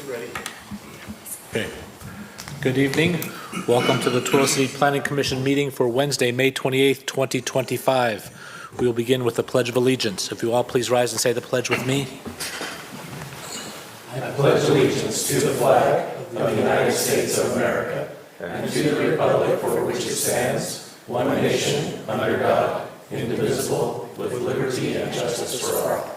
Ready. Okay. Good evening. Welcome to the Tooele City Planning Commission meeting for Wednesday, May 28th, 2025. We will begin with the Pledge of Allegiance. If you all please rise and say the pledge with me. I pledge allegiance to the flag of the United States of America and to the republic for which it stands, one nation, under God, indivisible, with liberty and justice for all.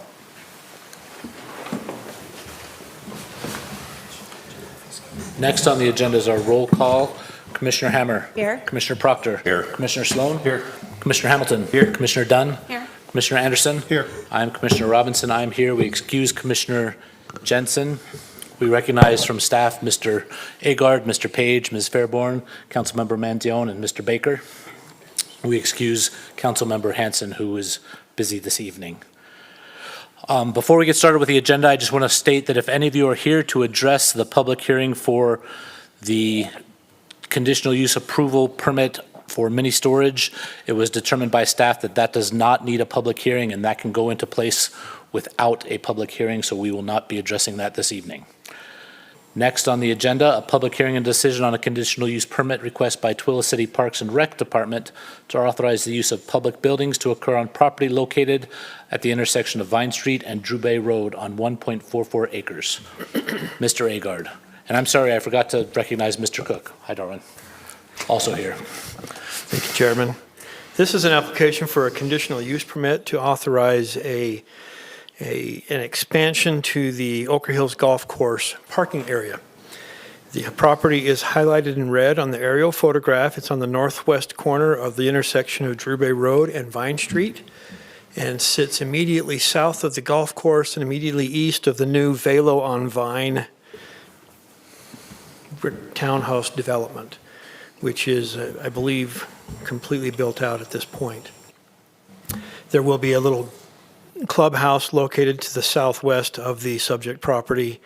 Next on the agenda is our roll call. Commissioner Hammer. Here. Commissioner Proctor. Here. Commissioner Sloan. Here. Commissioner Hamilton. Here. Commissioner Dunn. Here. Commissioner Anderson. Here. I'm Commissioner Robinson. I'm here. We excuse Commissioner Jensen. We recognize from staff Mr. Agard, Mr. Page, Ms. Fairborn, Councilmember Manzione, and Mr. Baker. We excuse Councilmember Hanson, who is busy this evening. Before we get started with the agenda, I just want to state that if any of you are here to address the public hearing for the conditional use approval permit for mini storage, it was determined by staff that that does not need a public hearing and that can go into place without a public hearing, so we will not be addressing that this evening. Next on the agenda, a public hearing and decision on a conditional use permit request by Tooele City Parks and Rec Department to authorize the use of public buildings to occur on property located at the intersection of Vine Street and Drew Bay Road on 1.44 acres. Mr. Agard. And I'm sorry, I forgot to recognize Mr. Cook. Hi, Darwin. Also here. Thank you, Chairman. This is an application for a conditional use permit to authorize an expansion to the Ochre Hills Golf Course parking area. The property is highlighted in red on the aerial photograph. It's on the northwest corner of the intersection of Drew Bay Road and Vine Street and sits immediately south of the golf course and immediately east of the new Velo on Vine townhouse development, which is, I believe, completely built out at this point. There will be a little clubhouse located to the southwest of the subject property.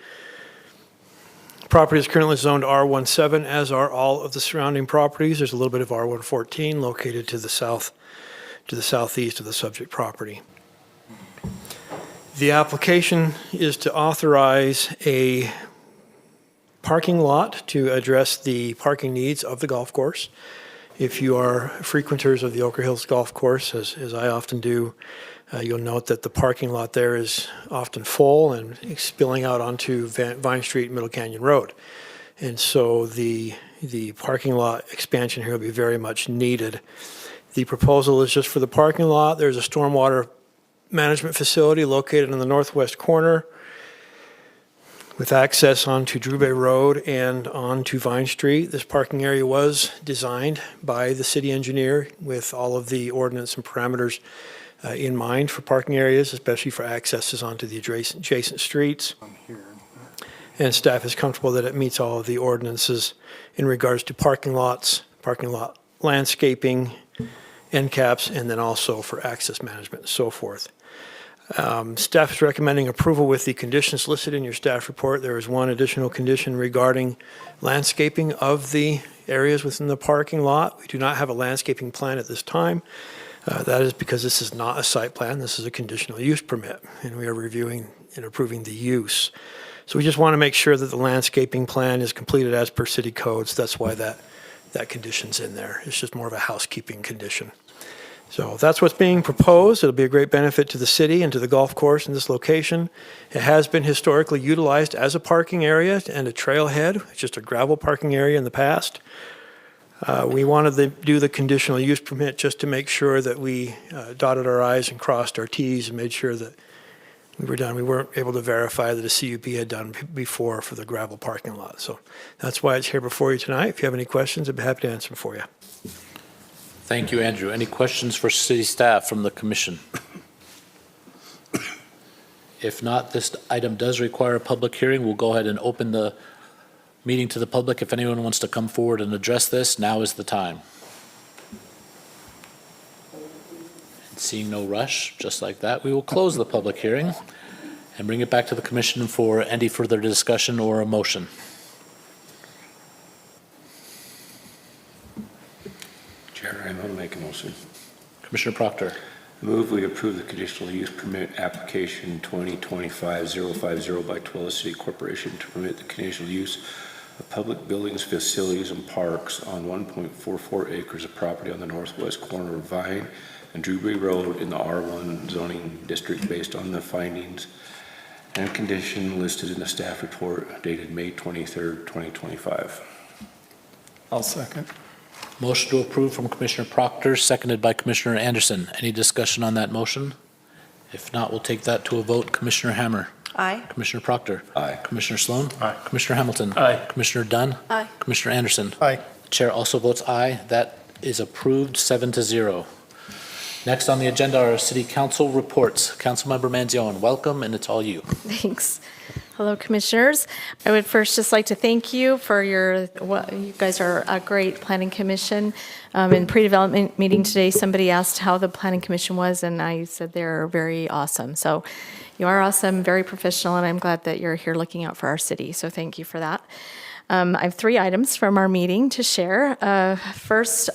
Property is currently zoned R17, as are all of the surrounding properties. There's a little bit of R114 located to the south, to the southeast of the subject property. The application is to authorize a parking lot to address the parking needs of the golf course. If you are frequenters of the Ochre Hills Golf Course, as I often do, you'll note that the parking lot there is often full and spilling out onto Vine Street and Middle Canyon Road. And so the parking lot expansion here will be very much needed. The proposal is just for the parking lot. There's a stormwater management facility located in the northwest corner with access onto Drew Bay Road and onto Vine Street. This parking area was designed by the city engineer with all of the ordinance and parameters in mind for parking areas, especially for accesses onto the adjacent streets. And staff is comfortable that it meets all of the ordinances in regards to parking lots, parking lot landscaping, end caps, and then also for access management and so forth. Staff is recommending approval with the conditions listed in your staff report. There is one additional condition regarding landscaping of the areas within the parking lot. We do not have a landscaping plan at this time. That is because this is not a site plan. This is a conditional use permit, and we are reviewing and approving the use. So we just want to make sure that the landscaping plan is completed as per city codes. That's why that condition's in there. It's just more of a housekeeping condition. So that's what's being proposed. It'll be a great benefit to the city and to the golf course in this location. It has been historically utilized as a parking area and a trailhead. It's just a gravel parking area in the past. We wanted to do the conditional use permit just to make sure that we dotted our I's and crossed our T's and made sure that we were done. We weren't able to verify that a CUP had done before for the gravel parking lot. So that's why it's here before you tonight. If you have any questions, I'd be happy to answer them for you. Thank you, Andrew. Any questions for city staff from the commission? If not, this item does require a public hearing. We'll go ahead and open the meeting to the public. If anyone wants to come forward and address this, now is the time. And seeing no rush, just like that, we will close the public hearing and bring it back to the commission for any further discussion or a motion. Chair, I want to make a motion. Commissioner Proctor. Move we approve the conditional use permit application 2025-050 by Tooele City Corporation to permit the conditional use of public buildings, facilities, and parks on 1.44 acres of property on the northwest corner of Vine and Drewbury Road in the R1 zoning district based on the findings and condition listed in the staff report dated May 23rd, 2025. I'll second. Motion to approve from Commissioner Proctor, seconded by Commissioner Anderson. Any discussion on that motion? If not, we'll take that to a vote. Commissioner Hammer. Aye. Commissioner Proctor. Aye. Commissioner Sloan. Aye. Commissioner Hamilton. Aye. Commissioner Dunn. Aye. Commissioner Anderson. Aye. The chair also votes aye. That is approved 7-0. Next on the agenda are city council reports. Councilmember Manzione, welcome, and it's all you. Thanks. Hello, Commissioners. I would first just like to thank you for you guys are a great planning commission. In pre-development meeting today, somebody asked how the planning commission was, and I said they're very awesome. So you are awesome, very professional, and I'm glad that you're here looking out for our city. So thank you for that. I have 3 items from our meeting to share. First,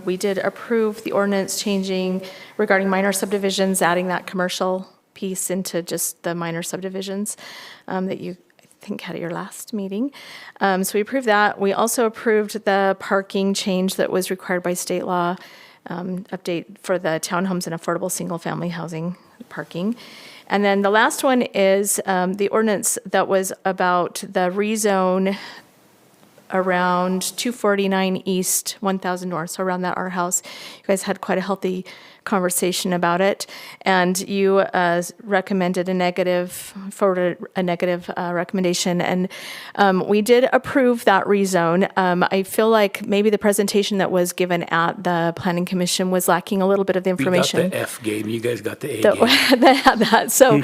we did approve the ordinance changing regarding minor subdivisions, adding that commercial piece into just the minor subdivisions that you, I think, had at your last meeting. So we approved that. We also approved the parking change that was required by state law, update for the townhomes and affordable single-family housing parking. And then the last one is the ordinance that was about the rezone around 249 East, 1000 North, so around that our house. You guys had quite a healthy conversation about it, and you recommended forwarded a negative recommendation, and we did approve that rezone. I feel like maybe the presentation that was given at the Planning Commission was lacking a little bit of the information. We got the F game, you guys got the A that, game. that had that. So,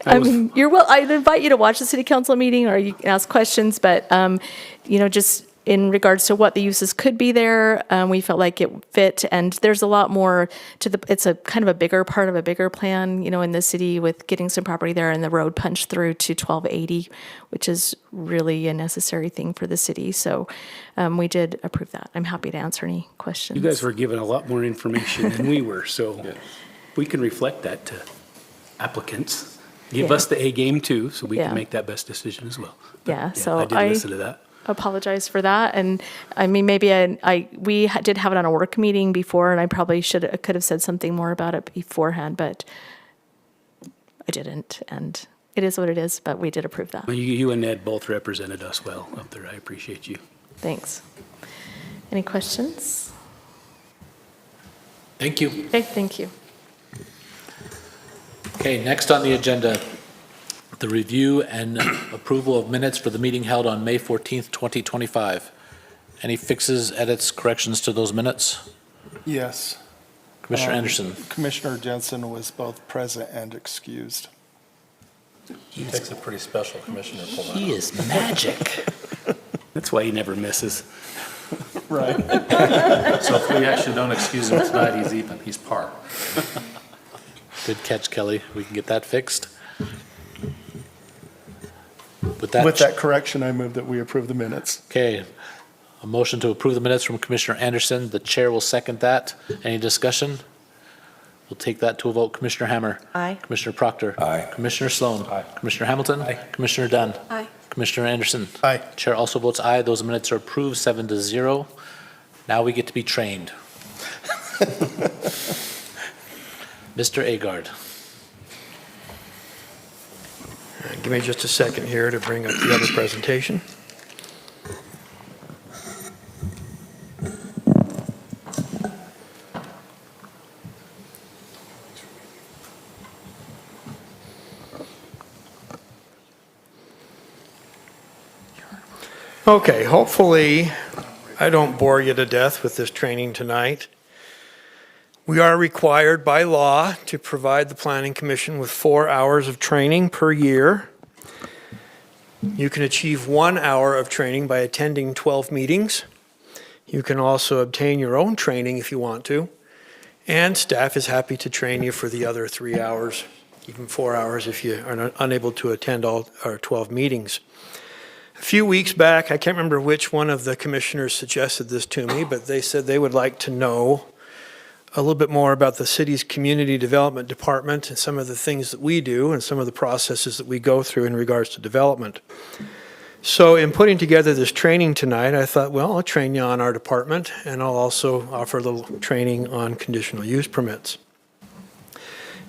I mean, I'd invite you to watch the city council meeting, or you can ask questions, but, just in regards to what the uses could be there, we felt like it fit, and there's a lot more to it's a kind of a bigger part of a bigger plan, in the city with getting some property there and the road punched through to 1280, which is really a necessary thing for the city. So we did approve that. I'm happy to answer any questions. You guys were given a lot more information than we were, so we can reflect that to applicants. Give us the A game too, so we Yeah. can make that best decision as well. But, Yeah, so I did listen to that. apologize for that. And I mean, maybe we did have it on a work meeting before, and I probably could have said something more about it beforehand, but I didn't. And it is what it is, but we did approve that. Well, you and Ned both represented us well up there. I appreciate you. Thanks. Any questions? Thank you. Okay, thank you. Okay, next on the agenda, the review and approval of minutes for the meeting held on May 14th, 2025. Any fixes, edits, corrections to those minutes? Yes. Commissioner Anderson. Commissioner Jensen was both present and excused. He takes a pretty special commissioner pull that He is magic. That's why he never misses. Right. out. So if we actually don't excuse him tonight, he's even, he's par. Good catch, Kelly. We can get that fixed. With that correction, I move that we approve the minutes. Okay, a motion to approve the minutes from Commissioner Anderson. The chair will second that. Any discussion? We'll take that to a vote. Commissioner Hammer. Aye. Commissioner Proctor. Aye. Commissioner Sloan. Aye. Commissioner Hamilton. Aye. Commissioner Dunn. Aye. Commissioner Anderson. Aye. Chair also votes aye. Those minutes are approved 7-0. Now we get to be trained. Mr. Agard. Give me just a second here to bring up the other presentation. Okay, hopefully I don't bore you to death with this training tonight. We are required by law to provide the Planning Commission with 4 hours of training per year. You can achieve 1 hour of training by attending 12 meetings. You can also obtain your own training if you want to. And staff is happy to train you for the other 3 hours, even 4 hours if you are unable to attend all our 12 meetings. A few weeks back, I can't remember which one of the commissioners suggested this to me, but they said they would like to know a little bit more about the city's community development department and some of the things that we do and some of the processes that we go through in regards to development. So in putting together this training tonight, I thought, well, I'll train you on our department, and I'll also offer a little training on conditional use permits.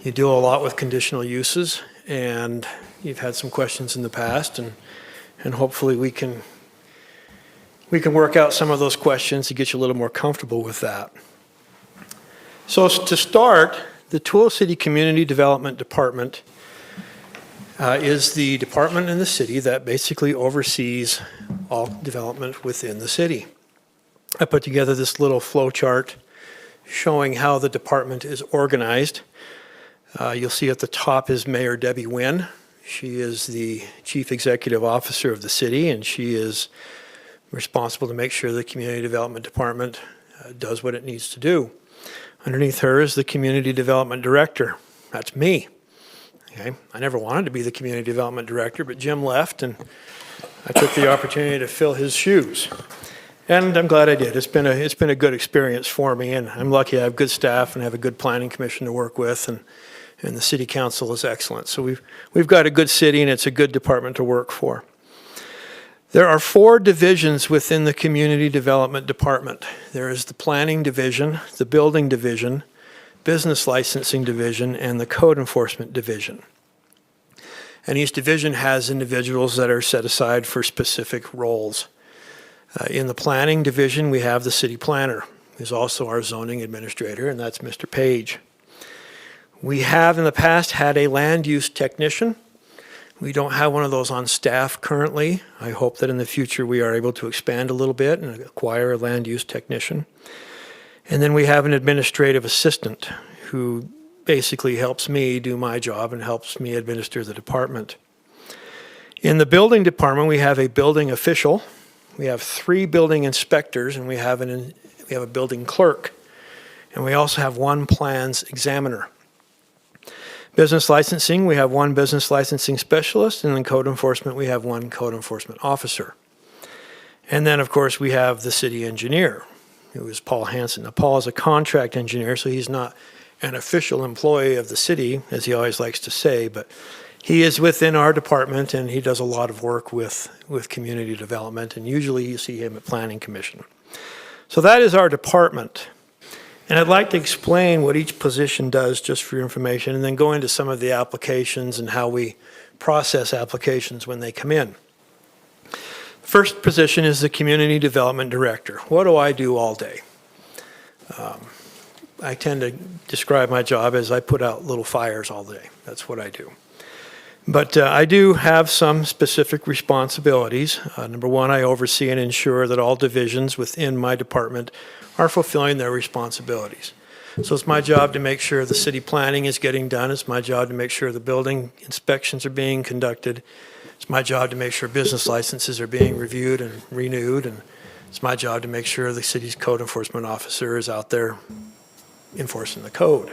You deal a lot with conditional uses, and you've had some questions in the past, and hopefully we can work out some of those questions to get you a little more comfortable with that. So to start, the Tooele City Community Development Department is the department in the city that basically oversees all development within the city. I put together this little flow chart showing how the department is organized. You'll see at the top is Mayor Debbie Nguyen. She is the Chief Executive Officer of the city, and she is responsible to make sure the Community Development Department does what it needs to do. Underneath her is the Community Development Director. That's me. Okay. I never wanted to be the Community Development Director, but Jim left, and I took the opportunity to fill his shoes. And I'm glad I did. It's been a good experience for me, and I'm lucky I have good staff and have a good planning commission to work with, and the city council is excellent. So we've got a good city, and it's a good department to work for. There are 4 divisions within the Community Development Department. There is the Planning Division, the Building Division, Business Licensing Division, and the Code Enforcement Division. And each division has individuals that are set aside for specific roles. In the Planning Division, we have the City Planner, who's also our zoning administrator, and that's Mr. Page. We have in the past had a land use technician. We don't have one of those on staff currently. I hope that in the future we are able to expand a little bit and acquire a land use technician. And then we have an administrative assistant who basically helps me do my job and helps me administer the department. In the building department, we have a building official. We have 3 building inspectors, and we have a building clerk. And we also have 1 plans examiner. Business licensing, we have 1 business licensing specialist, and in code enforcement, we have 1 code enforcement officer. And then, of course, we have the city engineer, who is Paul Hansen. Now, Paul is a contract engineer, so he's not an official employee of the city, as he always likes to say, but he is within our department, and he does a lot of work with community development, and usually you see him at Planning Commission. So that is our department. And I'd like to explain what each position does just for your information, and then go into some of the applications and how we process applications when they come in. First position is the Community Development Director. What do I do all day? I tend to describe my job as I put out little fires all day. That's what I do. But I do have some specific responsibilities. Number 1, I oversee and ensure that all divisions within my department are fulfilling their responsibilities. So it's my job to make sure the city planning is getting done. It's my job to make sure the building inspections are being conducted. It's my job to make sure business licenses are being reviewed and renewed. And it's my job to make sure the city's code enforcement officer is out there enforcing the code.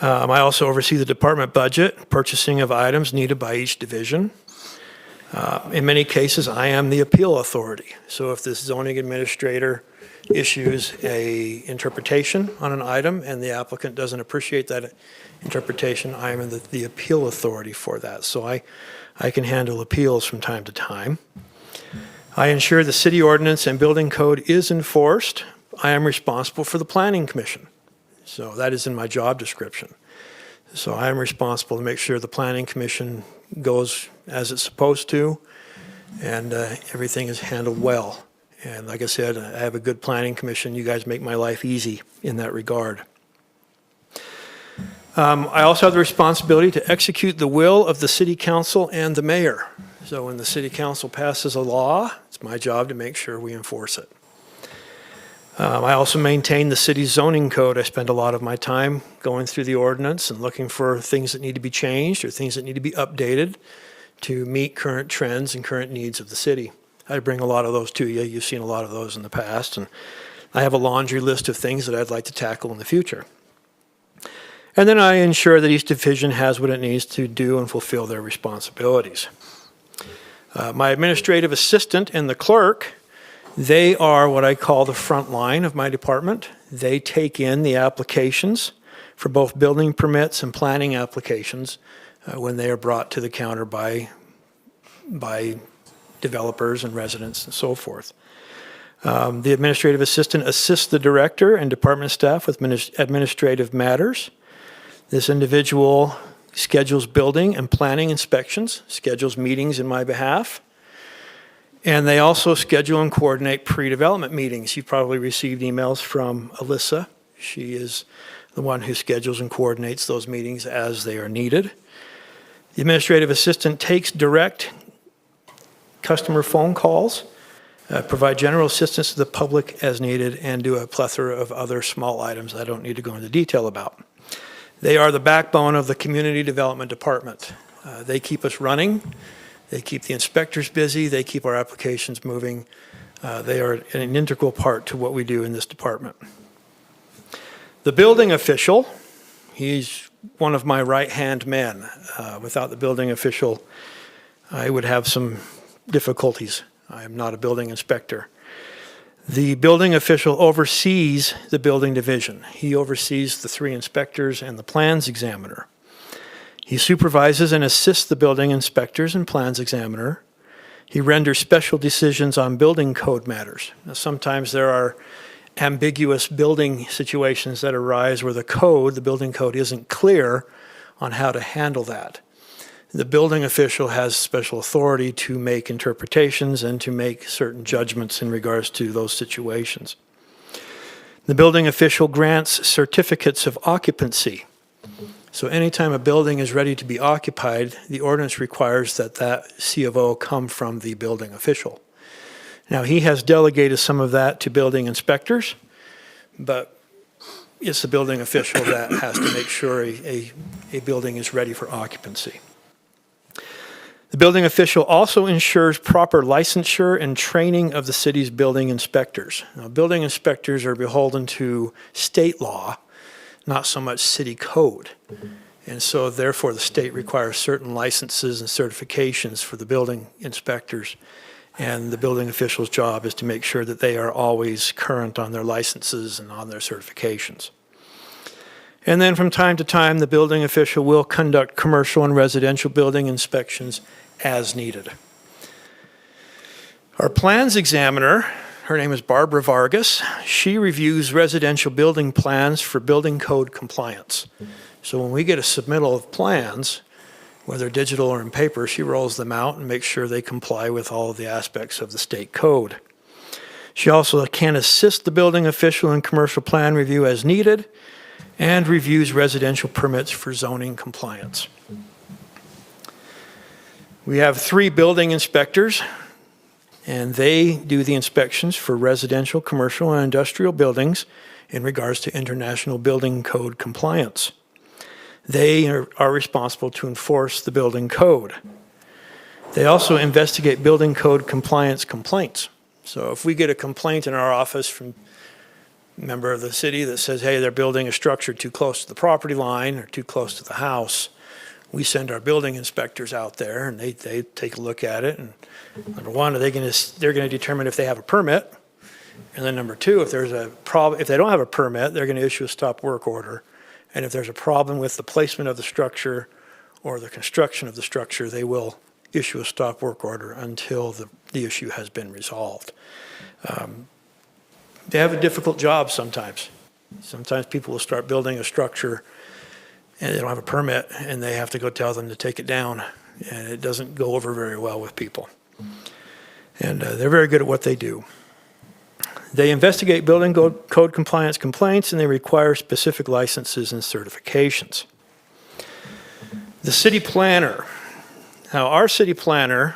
I also oversee the department budget, purchasing of items needed by each division. In many cases, I am the appeal authority. So if the zoning administrator issues a interpretation on an item and the applicant doesn't appreciate that interpretation, I am the appeal authority for that. So I can handle appeals from time to time. I ensure the city ordinance and building code is enforced. I am responsible for the Planning Commission. So that is in my job description. So I am responsible to make sure the Planning Commission goes as it's supposed to, and everything is handled well. And like I said, I have a good Planning Commission. You guys make my life easy in that regard. I also have the responsibility to execute the will of the City Council and the Mayor. So when the City Council passes a law, it's my job to make sure we enforce it. I also maintain the city's zoning code. I spend a lot of my time going through the ordinance and looking for things that need to be changed or things that need to be updated to meet current trends and current needs of the city. I bring a lot of those to you. You've seen a lot of those in the past, and I have a laundry list of things that I'd like to tackle in the future. And then I ensure that each division has what it needs to do and fulfill their responsibilities. My administrative assistant and the clerk, they are what I call the front line of my department. They take in the applications for both building permits and planning applications when they are brought to the counter by developers and residents and so forth. The administrative assistant assists the director and department staff with administrative matters. This individual schedules building and planning inspections, schedules meetings in my behalf, and they also schedule and coordinate pre-development meetings. You've probably received emails from Alyssa. She is the one who schedules and coordinates those meetings as they are needed. The administrative assistant takes direct customer phone calls, provide general assistance to the public as needed, and do a plethora of other small items I don't need to go into detail about. They are the backbone of the community development department. They keep us running. They keep the inspectors busy. They keep our applications moving. They are an integral part to what we do in this department. The building official, he's one of my right-hand men. Without the building official, I would have some difficulties. I am not a building inspector. The building official oversees the building division. He oversees the 3 inspectors and the plans examiner. He supervises and assists the building inspectors and plans examiner. He renders special decisions on building code matters. Now, sometimes there are ambiguous building situations that arise where the building code isn't clear on how to handle that. The building official has special authority to make interpretations and to make certain judgments in regards to those situations. The building official grants certificates of occupancy. So anytime a building is ready to be occupied, the ordinance requires that C of O come from the building official. Now, he has delegated some of that to building inspectors, but it's the building official that has to make sure a building is ready for occupancy. The building official also ensures proper licensure and training of the city's building inspectors. Now, building inspectors are beholden to state law, not so much city code. And so therefore the state requires certain licenses and certifications for the building inspectors. And the building official's job is to make sure that they are always current on their licenses and on their certifications. And then from time to time, the building official will conduct commercial and residential building inspections as needed. Our plans examiner, her name is Barbara Vargas. She reviews residential building plans for building code compliance. So when we get a submittal of plans, whether digital or in paper, she rolls them out and makes sure they comply with all of the aspects of the state code. She also can assist the building official in commercial plan review as needed and reviews residential permits for zoning compliance. We have 3 building inspectors, and they do the inspections for residential, commercial, and industrial buildings in regards to international building code compliance. They are responsible to enforce the building code. They also investigate building code compliance complaints. So if we get a complaint in our office from a member of the city that says, hey, they're building a structure too close to the property line or too close to the house, we send our building inspectors out there and they take a look at it. And number one, they're going to determine if they have a permit. And then number 2, if there's a problem, if they don't have a permit, they're going to issue a stop work order. And if there's a problem with the placement of the structure or the construction of the structure, they will issue a stop work order until the issue has been resolved. They have a difficult job sometimes. Sometimes people will start building a structure and they don't have a permit and they have to go tell them to take it down, and it doesn't go over very well with people. And they're very good at what they do. They investigate building code compliance complaints, and they require specific licenses and certifications. The city planner. Now, our city planner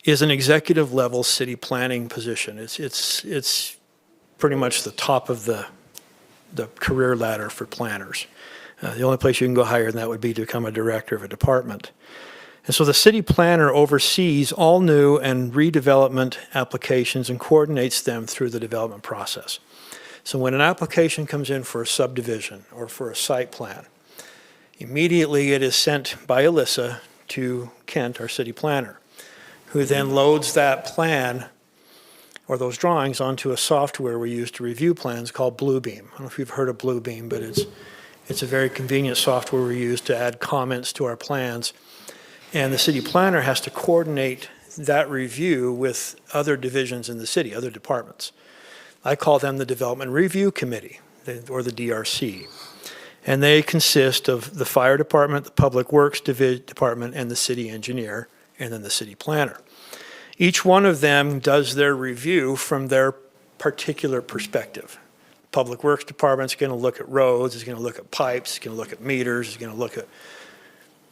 is an executive level city planning position. It's pretty much the top of the career ladder for planners. The only place you can go higher than that would be to become a director of a department. And so the city planner oversees all new and redevelopment applications and coordinates them through the development process. So when an application comes in for a subdivision or for a site plan, immediately it is sent by Alyssa to Kent, our city planner, who then loads that plan or those drawings onto a software we use to review plans called Bluebeam. I don't know if you've heard of Bluebeam, but it's a very convenient software we use to add comments to our plans. And the city planner has to coordinate that review with other divisions in the city, other departments. I call them the Development Review Committee, or the DRC. And they consist of the fire department, the public works department, and the city engineer, and then the city planner. Each one of them does their review from their particular perspective. Public works department's going to look at roads, is going to look at pipes, is going to look at meters, is going to look at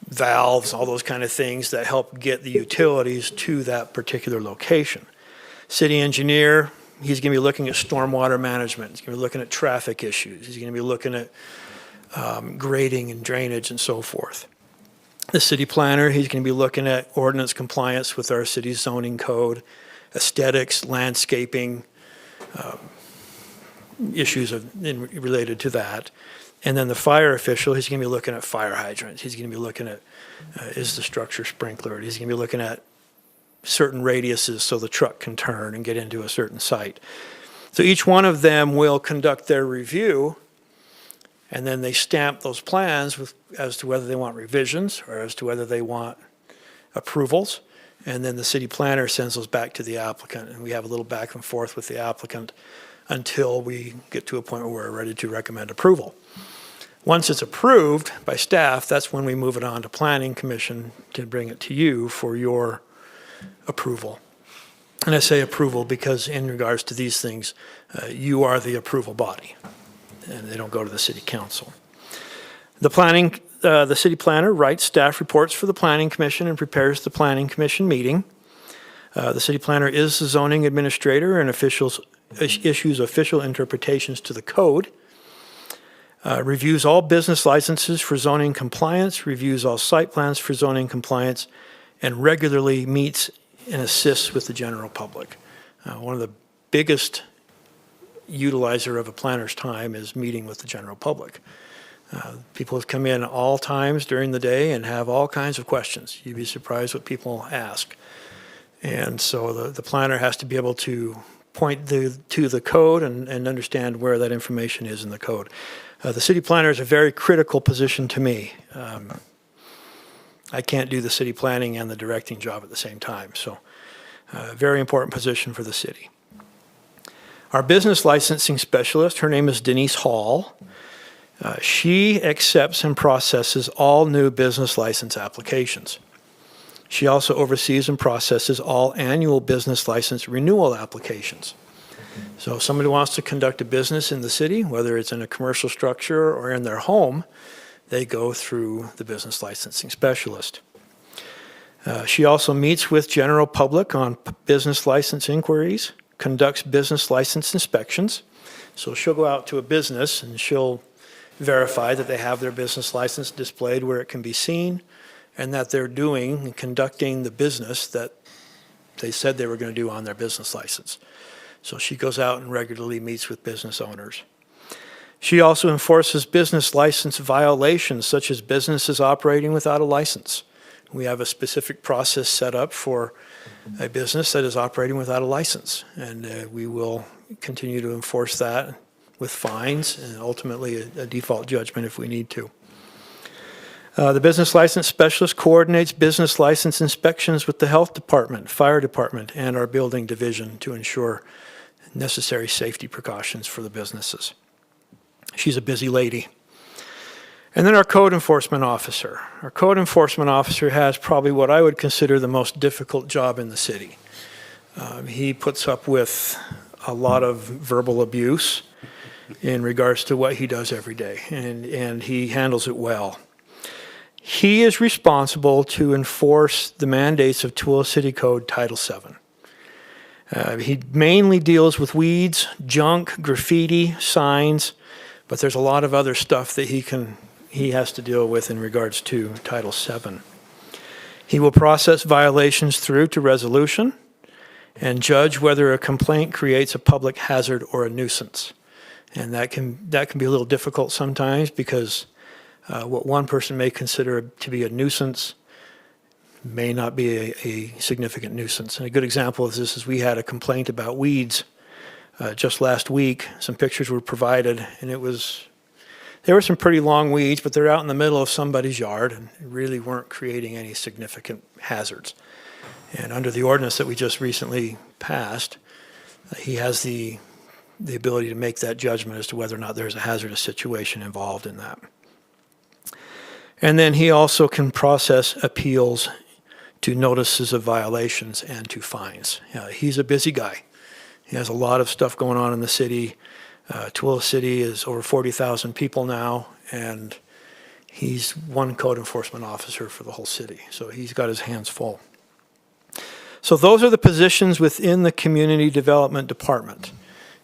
valves, all those kind of things that help get the utilities to that particular location. City engineer, he's going to be looking at stormwater management. He's going to be looking at traffic issues. He's going to be looking at grading and drainage and so forth. The city planner, he's going to be looking at ordinance compliance with our city's zoning code, aesthetics, landscaping, issues related to that. And then the fire official, he's going to be looking at fire hydrants. He's going to be looking at, is the structure sprinklered? He's going to be looking at certain radiuses so the truck can turn and get into a certain site. So each one of them will conduct their review, and then they stamp those plans as to whether they want revisions or as to whether they want approvals. And then the city planner sends those back to the applicant, and we have a little back and forth with the applicant until we get to a point where we're ready to recommend approval. Once it's approved by staff, that's when we move it on to Planning Commission to bring it to you for your approval. And I say approval because in regards to these things, you are the approval body, and they don't go to the city council. The city planner writes staff reports for the Planning Commission and prepares the Planning Commission meeting. The city planner is the zoning administrator and issues official interpretations to the code. Reviews all business licenses for zoning compliance, reviews all site plans for zoning compliance, and regularly meets and assists with the general public. One of the biggest utilizer of a planner's time is meeting with the general public. People have come in all times during the day and have all kinds of questions. You'd be surprised what people ask. And so the planner has to be able to point to the code and understand where that information is in the code. The city planner is a very critical position to me. I can't do the city planning and the directing job at the same time, so very important position for the city. Our business licensing specialist, her name is Denise Hall. She accepts and processes all new business license applications. She also oversees and processes all annual business license renewal applications. So if somebody wants to conduct a business in the city, whether it's in a commercial structure or in their home, they go through the business licensing specialist. She also meets with general public on business license inquiries, conducts business license inspections. So she'll go out to a business and she'll verify that they have their business license displayed where it can be seen and that they're doing and conducting the business that they said they were going to do on their business license. So she goes out and regularly meets with business owners. She also enforces business license violations, such as businesses operating without a license. We have a specific process set up for a business that is operating without a license, and we will continue to enforce that with fines and ultimately a default judgment if we need to. The business license specialist coordinates business license inspections with the health department, fire department, and our building division to ensure necessary safety precautions for the businesses. She's a busy lady. And then our code enforcement officer. Our code enforcement officer has probably what I would consider the most difficult job in the city. He puts up with a lot of verbal abuse in regards to what he does every day, and he handles it well. He is responsible to enforce the mandates of Tooele City Code Title VII. He mainly deals with weeds, junk, graffiti, signs, but there's a lot of other stuff that he has to deal with in regards to Title VII. He will process violations through to resolution and judge whether a complaint creates a public hazard or a nuisance. And that can be a little difficult sometimes because what one person may consider to be a nuisance, may not be a significant nuisance. And a good example of this is we had a complaint about weeds just last week. Some pictures were provided, and there were some pretty long weeds, but they're out in the middle of somebody's yard and really weren't creating any significant hazards. And under the ordinance that we just recently passed, he has the ability to make that judgment as to whether or not there's a hazardous situation involved in that. And then he also can process appeals to notices of violations and to fines. He's a busy guy. He has a lot of stuff going on in the city. Tooele City is over 40,000 people now, and he's one code enforcement officer for the whole city. So he's got his hands full. So those are the positions within the Community Development Department.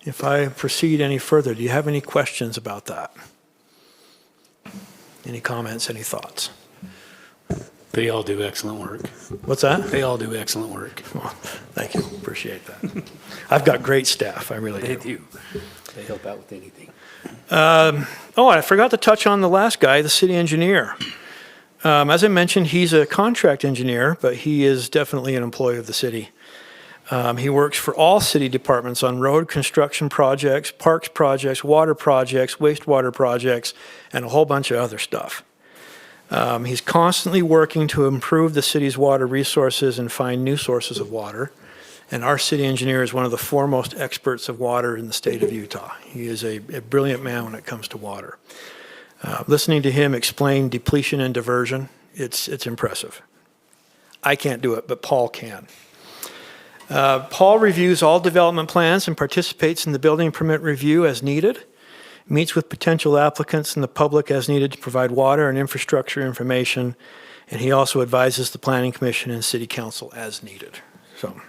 If I proceed any further, do you have any questions about that? Any comments, any thoughts? They all do excellent work. What's that? They all do excellent work. Well, thank you, appreciate that. I've got great staff, I really They do. do. They help out with anything. Oh, I forgot to touch on the last guy, the city engineer. As I mentioned, he's a contract engineer, but he is definitely an employee of the city. He works for all city departments on road construction projects, parks projects, water projects, wastewater projects, and a whole bunch of other stuff. He's constantly working to improve the city's water resources and find new sources of water. And our city engineer is one of the foremost experts of water in the state of Utah. He is a brilliant man when it comes to water. Listening to him explain depletion and diversion, it's impressive. I can't do it, but Paul can. Paul reviews all development plans and participates in the building permit review as needed, meets with potential applicants and the public as needed to provide water and infrastructure information, and he also advises the Planning Commission and City Council as needed. So,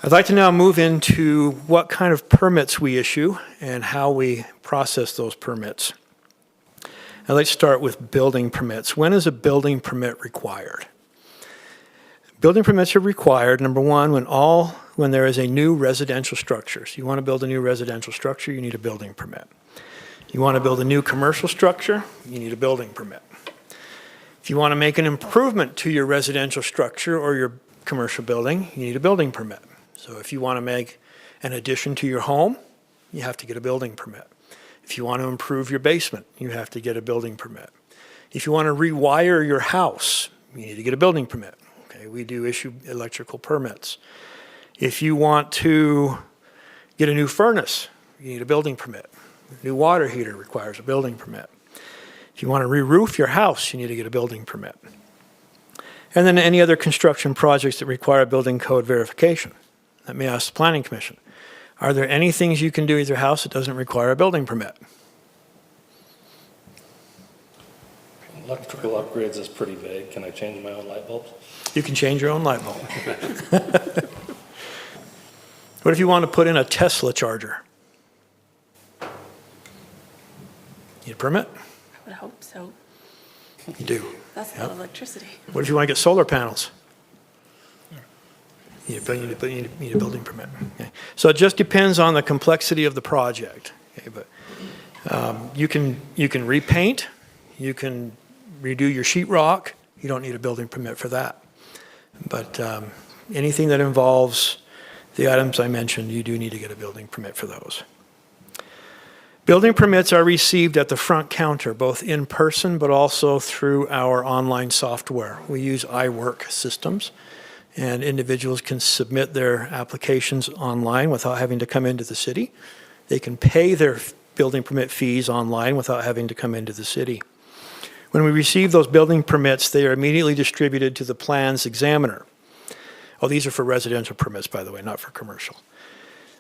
I'd like to now move into what kind of permits we issue and how we process those permits. I'd like to start with building permits. When is a building permit required? Building permits are required, number one, when there is a new residential structure. So you want to build a new residential structure, you need a building permit. You want to build a new commercial structure, you need a building permit. If you want to make an improvement to your residential structure or your commercial building, you need a building permit. So if you want to make an addition to your home, you have to get a building permit. If you want to improve your basement, you have to get a building permit. If you want to rewire your house, you need to get a building permit. Okay, we do issue electrical permits. If you want to get a new furnace, you need a building permit. A new water heater requires a building permit. If you want to re-roof your house, you need to get a building permit. And then any other construction projects that require building code verification. Let me ask the Planning Commission. Are there any things you can do with your house that doesn't require a building permit? Electrical upgrades is pretty vague. Can I change my own light bulbs? You can change your own light bulb. What if you want to put in a Tesla charger? Need a permit? I would hope so. You do. That's a lot of electricity. What if you want to get solar panels? You need a building permit. Okay. So it just depends on the complexity of the project. Okay, but you can repaint, you can redo your sheetrock. You don't need a building permit for that. But anything that involves the items I mentioned, you do need to get a building permit for those. Building permits are received at the front counter, both in person but also through our online software. We use iWork systems, and individuals can submit their applications online without having to come into the city. They can pay their building permit fees online without having to come into the city. When we receive those building permits, they are immediately distributed to the plans examiner. Oh, these are for residential permits, by the way, not for commercial.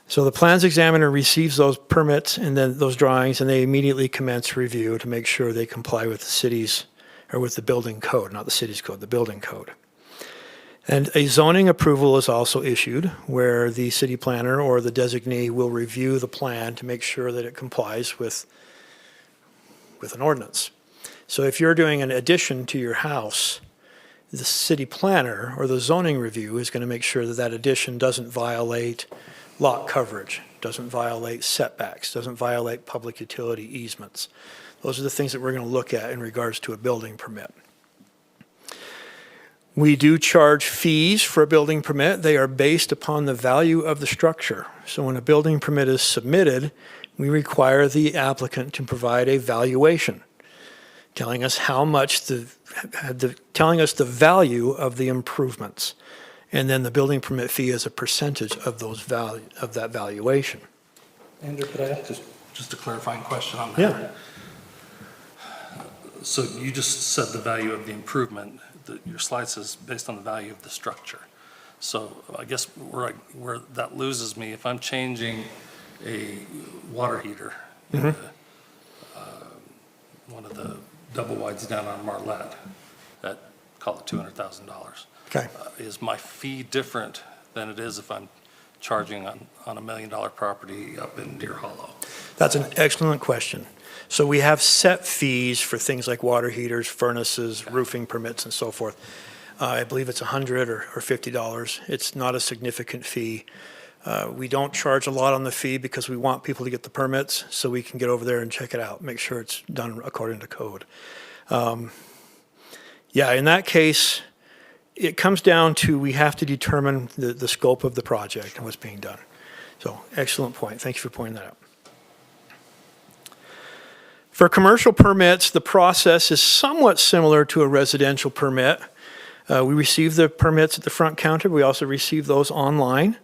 So the plans examiner receives those permits and then those drawings, and they immediately commence review to make sure they comply with the city's, or with the building code, not the city's code, the building code. And a zoning approval is also issued where the city planner or the designee will review the plan to make sure that it complies with an ordinance. So if you're doing an addition to your house, the city planner or the zoning review is going to make sure that that addition doesn't violate lot coverage, doesn't violate setbacks, doesn't violate public utility easements. Those are the things that we're going to look at in regards to a building permit. We do charge fees for a building permit. They are based upon the value of the structure. So when a building permit is submitted, we require the applicant to provide a valuation, telling us how much telling us the value of the improvements. And then the building permit fee is a percentage of that valuation. Andrew, could I ask just a clarifying question on that? Yeah. So you just said the value of the improvement, your slide says based on the value of the structure. So I guess where that loses me, if I'm changing a water heater, in one of the double wides down on Marlette, at, call it $200,000. Okay. Is my fee different than it is if I'm charging on a $1 million property up in Deer Hollow? That's an excellent question. So we have set fees for things like water heaters, furnaces, roofing permits, and so forth. I believe it's $100 or $50. It's not a significant fee. We don't charge a lot on the fee because we want people to get the permits so we can get over there and check it out, make sure it's done according to code. Yeah, in that case, it comes down to we have to determine the scope of the project and what's being done. So excellent point. Thank you for pointing that out. For commercial permits, the process is somewhat similar to a residential permit. We receive the permits at the front counter. We also receive those online.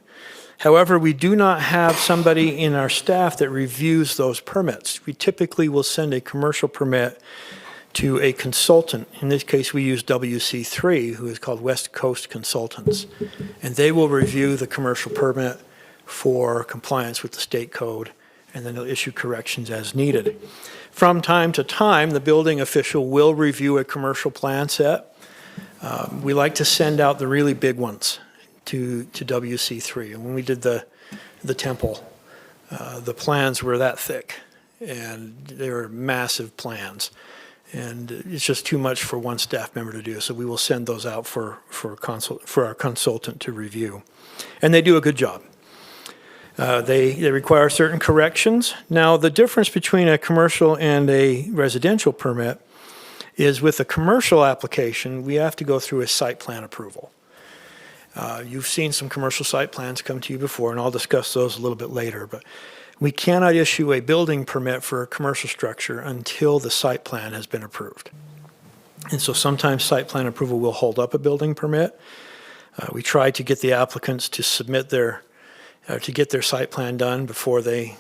However, we do not have somebody in our staff that reviews those permits. We typically will send a commercial permit to a consultant. In this case, we use WC3, who is called West Coast Consultants. And they will review the commercial permit for compliance with the state code, and then they'll issue corrections as needed. From time to time, the building official will review a commercial plan set. We like to send out the really big ones to WC3. And when we did the temple, the plans were that thick, and they were massive plans. And it's just too much for one staff member to do. So we will send those out for our consultant to review. And they do a good job. They require certain corrections. Now, the difference between a commercial and a residential permit is with a commercial application, we have to go through a site plan approval. You've seen some commercial site plans come to you before, and I'll discuss those a little bit later. But we cannot issue a building permit for a commercial structure until the site plan has been approved. And so sometimes site plan approval will hold up a building permit. We try to get the applicants to submit to get their site plan done before they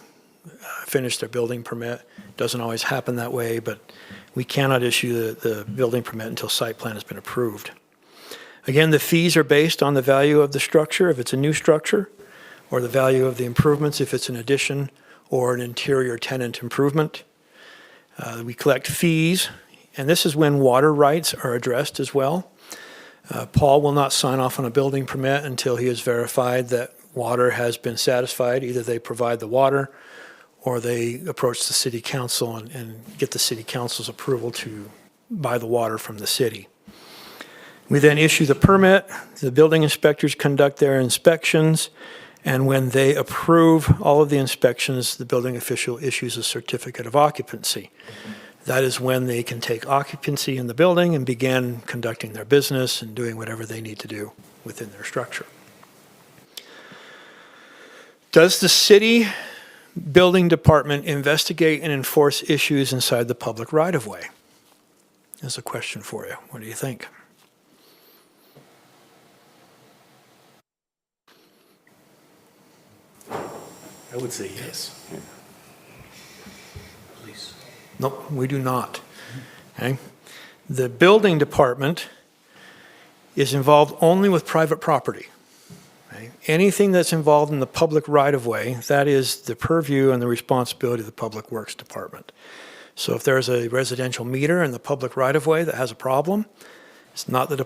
finish their building permit. Doesn't always happen that way, but we cannot issue the building permit until site plan has been approved. Again, the fees are based on the value of the structure, if it's a new structure, or the value of the improvements, if it's an addition or an interior tenant improvement. We collect fees, and this is when water rights are addressed as well. Paul will not sign off on a building permit until he has verified that water has been satisfied. Either they provide the water or they approach the city council and get the city council's approval to buy the water from the city. We then issue the permit. The building inspectors conduct their inspections, and when they approve all of the inspections, the building official issues a certificate of occupancy. That is when they can take occupancy in the building and begin conducting their business and doing whatever they need to do within their structure. Does the city building department investigate and enforce issues inside the public right-of-way? That's a question for you. What do you think? I would say yes. Please. Nope, we do not. Okay? The building department is involved only with private property. Okay? Anything that's involved in the public right-of-way, that is the purview and the responsibility of the Public Works Department. So if there's a residential meter in the public right-of-way that has a problem, it's not the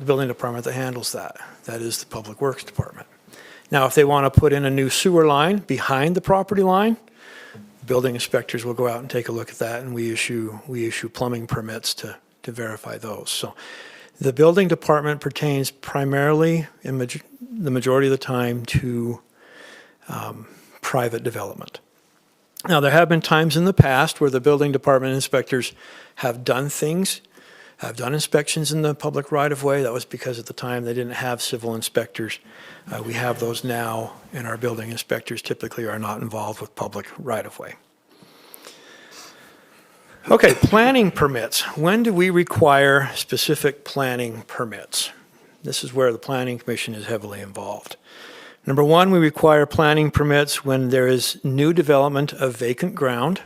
building department that handles that. That is the Public Works Department. Now, if they want to put in a new sewer line behind the property line, building inspectors will go out and take a look at that, and we issue plumbing permits to verify those. So the building department pertains primarily, in the majority of the time, to private development. Now, there have been times in the past where the building department inspectors have done things have done inspections in the public right-of-way. That was because at the time they didn't have civil inspectors. We have those now, and our building inspectors typically are not involved with public right-of-way. Okay, planning permits. When do we require specific planning permits? This is where the Planning Commission is heavily involved. Number one, we require planning permits when there is new development of vacant ground,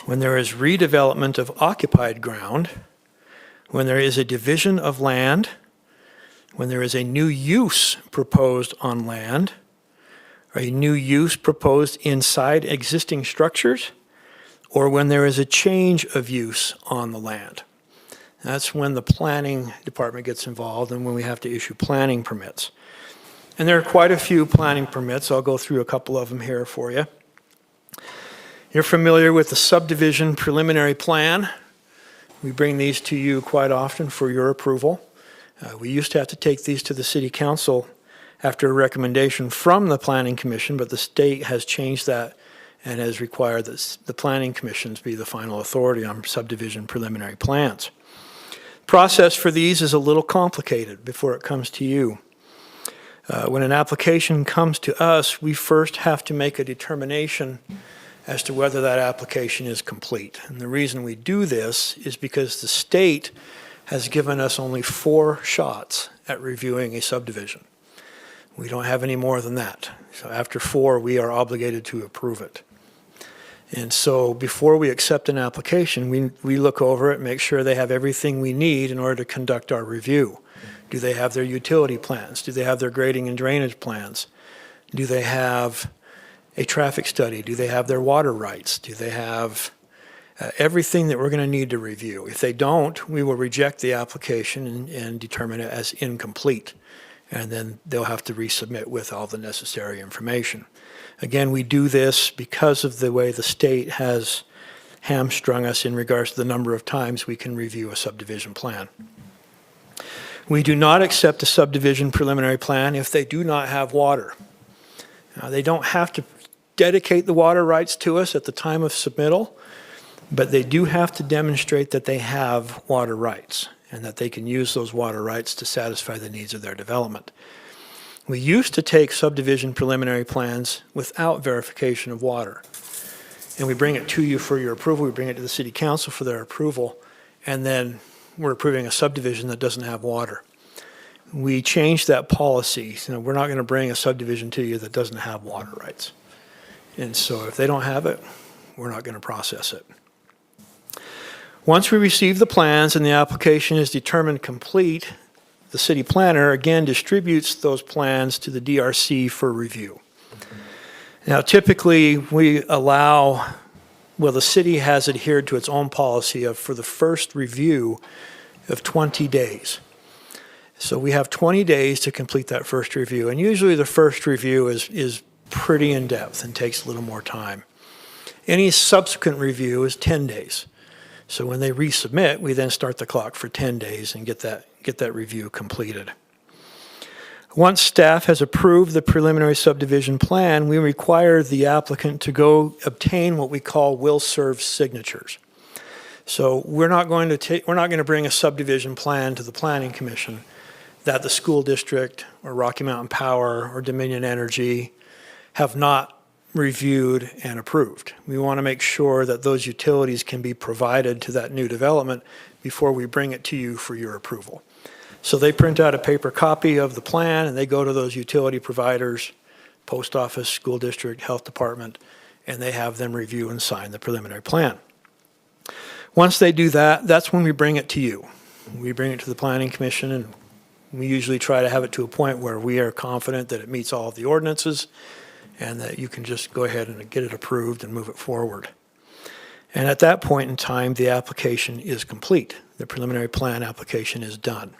when there is redevelopment of occupied ground, when there is a division of land, when there is a new use proposed on land, or a new use proposed inside existing structures, or when there is a change of use on the land. That's when the planning department gets involved and when we have to issue planning permits. And there are quite a few planning permits. I'll go through a couple of them here for you. You're familiar with the subdivision preliminary plan. We bring these to you quite often for your approval. We used to have to take these to the City Council after a recommendation from the Planning Commission, but the state has changed that and has required that the Planning Commissions be the final authority on subdivision preliminary plans. Process for these is a little complicated before it comes to you. When an application comes to us, we first have to make a determination as to whether that application is complete. And the reason we do this is because the state has given us only 4 shots at reviewing a subdivision. We don't have any more than that. So after 4, we are obligated to approve it. And so before we accept an application, we look over it, make sure they have everything we need in order to conduct our review. Do they have their utility plans? Do they have their grading and drainage plans? Do they have a traffic study? Do they have their water rights? Do they have everything that we're going to need to review? If they don't, we will reject the application and determine it as incomplete. And then they'll have to resubmit with all the necessary information. Again, we do this because of the way the state has hamstrung us in regards to the number of times we can review a subdivision plan. We do not accept a subdivision preliminary plan if they do not have water. They don't have to dedicate the water rights to us at the time of submittal, but they do have to demonstrate that they have water rights and that they can use those water rights to satisfy the needs of their development. We used to take subdivision preliminary plans without verification of water. And we bring it to you for your approval. We bring it to the City Council for their approval. And then we're approving a subdivision that doesn't have water. We changed that policy. You know, we're not going to bring a subdivision to you that doesn't have water rights. And so if they don't have it, we're not going to process it. Once we receive the plans and the application is determined complete, the city planner again distributes those plans to the DRC for review. Now typically we allow, well, the city has adhered to its own policy of for the first review of 20 days. So we have 20 days to complete that first review, and usually the first review is pretty in-depth and takes a little more time. Any subsequent review is 10 days. So when they resubmit, we then start the clock for 10 days and get that review completed. Once staff has approved the preliminary subdivision plan, we require the applicant to go obtain what we call will serve signatures. So we're not going to bring a subdivision plan to the Planning Commission that the school district or Rocky Mountain Power or Dominion Energy have not reviewed and approved. We want to make sure that those utilities can be provided to that new development before we bring it to you for your approval. So they print out a paper copy of the plan and they go to those utility providers, post office, school district, health department, and they have them review and sign the preliminary plan. Once they do that, that's when we bring it to you. We bring it to the Planning Commission, and we usually try to have it to a point where we are confident that it meets all of the ordinances and that you can just go ahead and get it approved and move it forward. And at that point in time, the application is complete. The preliminary plan application is done.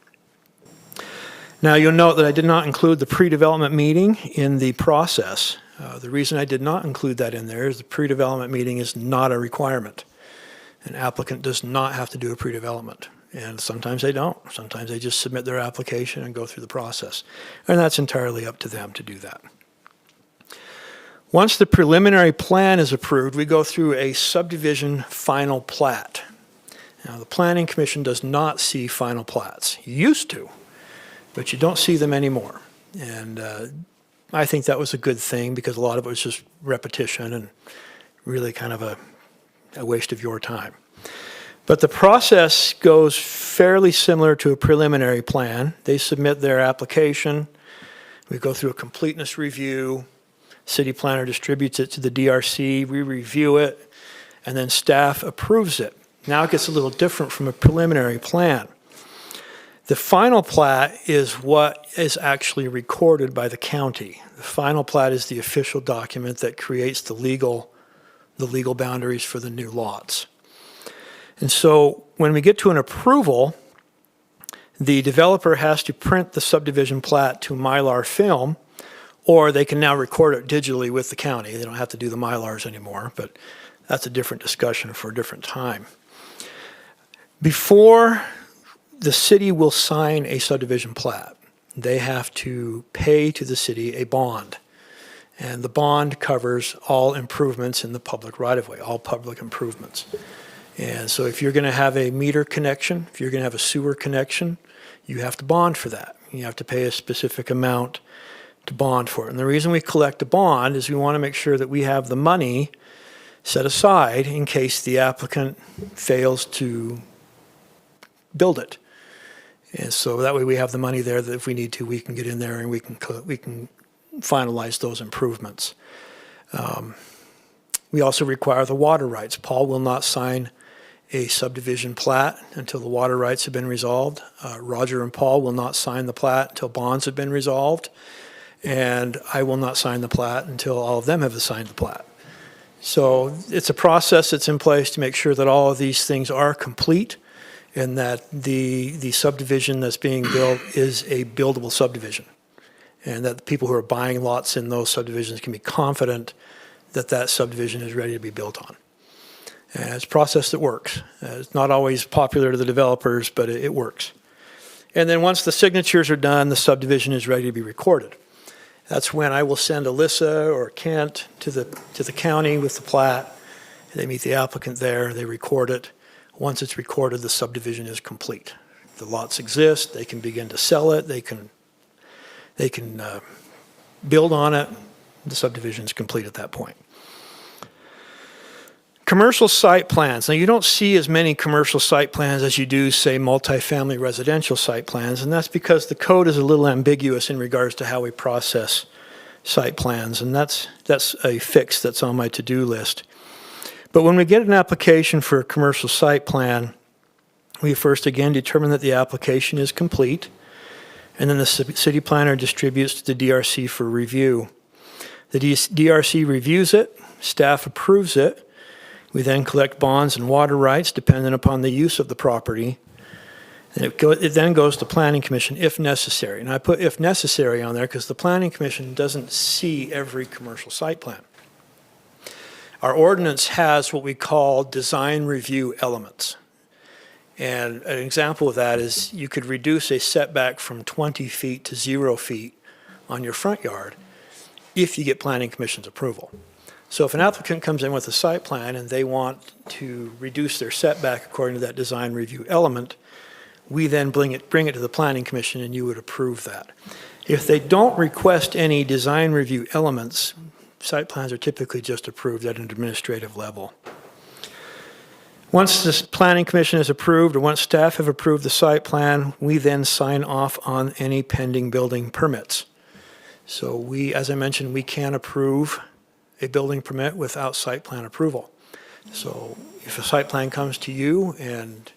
Now you'll note that I did not include the pre-development meeting in the process. The reason I did not include that in there is the pre-development meeting is not a requirement. An applicant does not have to do a pre-development. And sometimes they don't. Sometimes they just submit their application and go through the process. And that's entirely up to them to do that. Once the preliminary plan is approved, we go through a subdivision final plat. Now, the Planning Commission does not see final plats. You used to, but you don't see them anymore. And I think that was a good thing because a lot of it was just repetition and really kind of a waste of your time. But the process goes fairly similar to a preliminary plan. They submit their application. We go through a completeness review. City planner distributes it to the DRC. We review it, and then staff approves it. Now it gets a little different from a preliminary plan. The final plat is what is actually recorded by the county. The final plat is the official document that creates the legal boundaries for the new lots. And so when we get to an approval, the developer has to print the subdivision plat to Mylar film, or they can now record it digitally with the county. They don't have to do the Mylars anymore, but that's a different discussion for a different time. Before the city will sign a subdivision plat, they have to pay to the city a bond. And the bond covers all improvements in the public right-of-way, all public improvements. And so if you're going to have a meter connection, if you're going to have a sewer connection, you have to bond for that. You have to pay a specific amount to bond for it. And the reason we collect a bond is we want to make sure that we have the money set aside in case the applicant fails to build it. And so that way we have the money there that if we need to, we can get in there and we can finalize those improvements. We also require the water rights. Paul will not sign a subdivision plat until the water rights have been resolved. Roger and Paul will not sign the plat until bonds have been resolved. And I will not sign the plat until all of them have signed the plat. So it's a process that's in place to make sure that all of these things are complete and that the subdivision that's being built is a buildable subdivision. And that the people who are buying lots in those subdivisions can be confident that that subdivision is ready to be built on. And it's a process that works. It's not always popular to the developers, but it works. And then once the signatures are done, the subdivision is ready to be recorded. That's when I will send Alyssa or Kent to the county with the plat. They meet the applicant there, they record it. Once it's recorded, the subdivision is complete. The lots exist, they can begin to sell it, they can build on it. The subdivision is complete at that point. Commercial site plans. Now, you don't see as many commercial site plans as you do, say, multifamily residential site plans, and that's because the code is a little ambiguous in regards to how we process site plans, and that's a fix that's on my to-do list. But when we get an application for a commercial site plan, we first again determine that the application is complete, and then the city planner distributes to the DRC for review. The DRC reviews it, staff approves it. We then collect bonds and water rights dependent upon the use of the property. And it then goes to Planning Commission if necessary. And I put if necessary on there because the Planning Commission doesn't see every commercial site plan. Our ordinance has what we call design review elements. And an example of that is you could reduce a setback from 20 feet to 0 feet on your front yard if you get Planning Commission's approval. So if an applicant comes in with a site plan and they want to reduce their setback according to that design review element, we then bring it to the Planning Commission and you would approve that. If they don't request any design review elements, site plans are typically just approved at an administrative level. Once the Planning Commission is approved or once staff have approved the site plan, we then sign off on any pending building permits. So we, as I mentioned, we can approve a building permit without site plan approval. So if a site plan comes to you and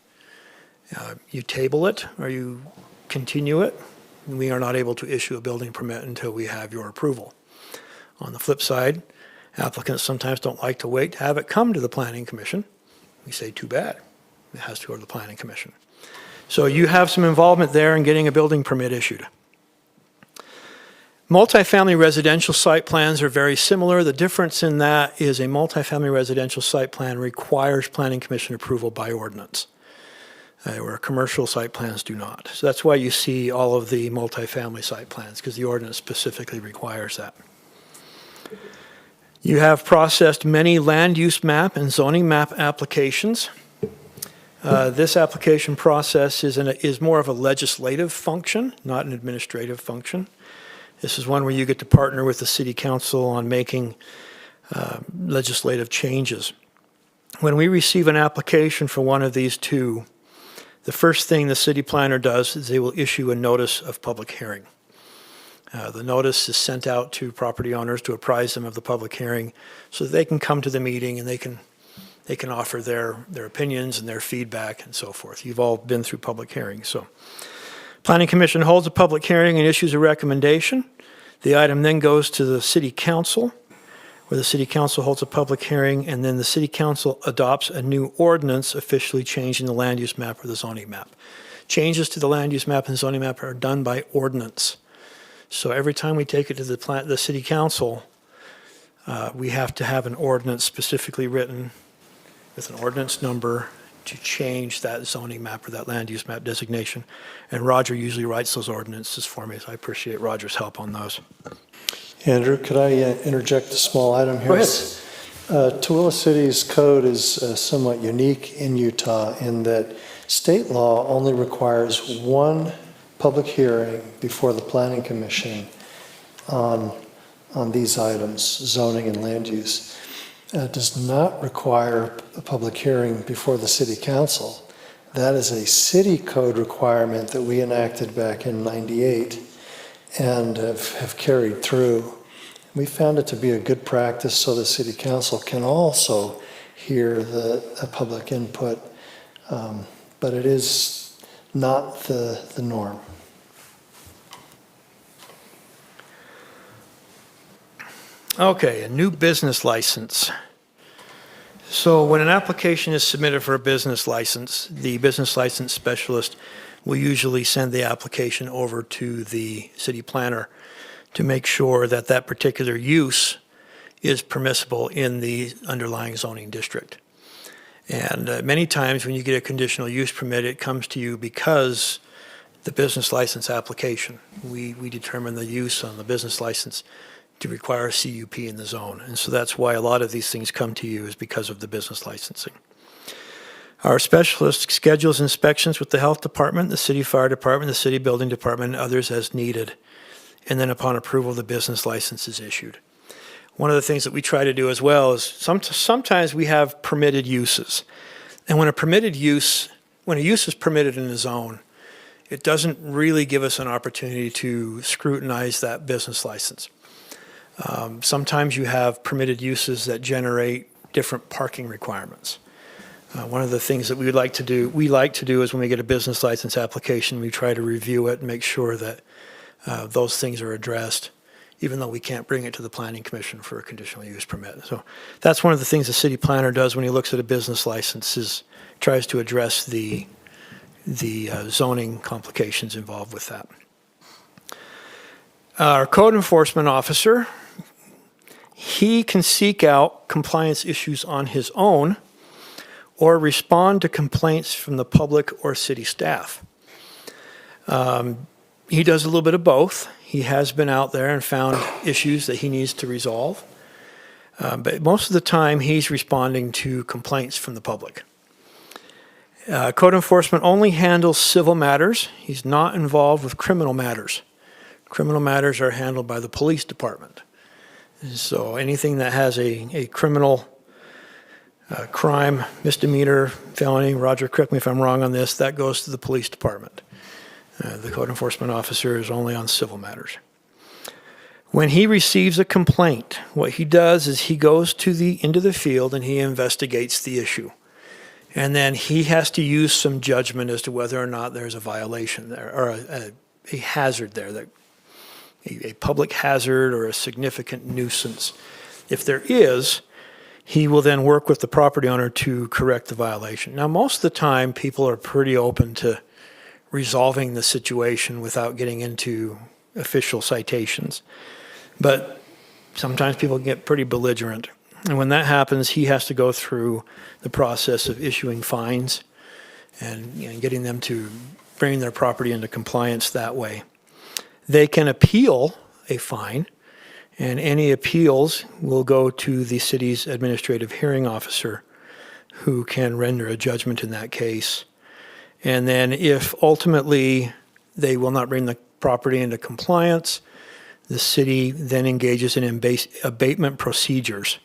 you table it or you continue it, we are not able to issue a building permit until we have your approval. On the flip side, applicants sometimes don't like to wait to have it come to the Planning Commission. We say, too bad. It has to go to the Planning Commission. So you have some involvement there in getting a building permit issued. Multifamily residential site plans are very similar. The difference in that is a multifamily residential site plan requires Planning Commission approval by ordinance, where commercial site plans do not. So that's why you see all of the multifamily site plans, because the ordinance specifically requires that. You have processed many land use map and zoning map applications. This application process is more of a legislative function, not an administrative function. This is one where you get to partner with the city council on making legislative changes. When we receive an application for one of these two, the first thing the city planner does is they will issue a notice of public hearing. The notice is sent out to property owners to apprise them of the public hearing so that they can come to the meeting and they can offer their opinions and their feedback and so forth. You've all been through public hearings, so. Planning Commission holds a public hearing and issues a recommendation. The item then goes to the city council, where the city council holds a public hearing, and then the city council adopts a new ordinance officially changing the land use map or the zoning map. Changes to the land use map and zoning map are done by ordinance. So every time we take it to the city council, we have to have an ordinance specifically written with an ordinance number to change that zoning map or that land use map designation. And Roger usually writes those ordinances for me, so I appreciate Roger's help on those. Andrew, could I interject a small item here? Go ahead. Tooele City's code is somewhat unique in Utah in that state law only requires one public hearing before the Planning Commission on these items, zoning and land use. Does not require a public hearing before the City Council. That is a city code requirement that we enacted back in '98 and have carried through. We found it to be a good practice so the City Council can also hear the public input, but it is not the norm. Okay, a new business license. So when an application is submitted for a business license, the business license specialist will usually send the application over to the city planner to make sure that that particular use is permissible in the underlying zoning district. And many times when you get a conditional use permit, it comes to you because the business license application, we determine the use on the business license to require a CUP in the zone. And so that's why a lot of these things come to you is because of the business licensing. Our specialist schedules inspections with the health department, the city fire department, the city building department, and others as needed. And then upon approval, the business license is issued. One of the things that we try to do as well is sometimes we have permitted uses. And when a use is permitted in a zone, it doesn't really give us an opportunity to scrutinize that business license. Sometimes you have permitted uses that generate different parking requirements. One of the things that we like to do is when we get a business license application, we try to review it and make sure that those things are addressed, even though we can't bring it to the Planning Commission for a conditional use permit. So that's one of the things the city planner does when he looks at a business license is tries to address the zoning complications involved with that. Our code enforcement officer, he can seek out compliance issues on his own or respond to complaints from the public or city staff. He does a little bit of both. He has been out there and found issues that he needs to resolve. But most of the time, he's responding to complaints from the public. Code enforcement only handles civil matters. He's not involved with criminal matters. Criminal matters are handled by the police department. So anything that has a criminal crime, misdemeanor, felony, Roger, correct me if I'm wrong on this, that goes to the police department. The code enforcement officer is only on civil matters. When he receives a complaint, what he does is he goes into the field and he investigates the issue. And then he has to use some judgment as to whether or not there's a violation there, or a hazard there, that a public hazard or a significant nuisance. If there is, he will then work with the property owner to correct the violation. Now, most of the time, people are pretty open to resolving the situation without getting into official citations. But sometimes people get pretty belligerent. And when that happens, he has to go through the process of issuing fines and getting them to bring their property into compliance that way. They can appeal a fine, and any appeals will go to the city's administrative hearing officer, who can render a judgment in that case. And then if ultimately they will not bring the property into compliance, the city then engages in abatement procedures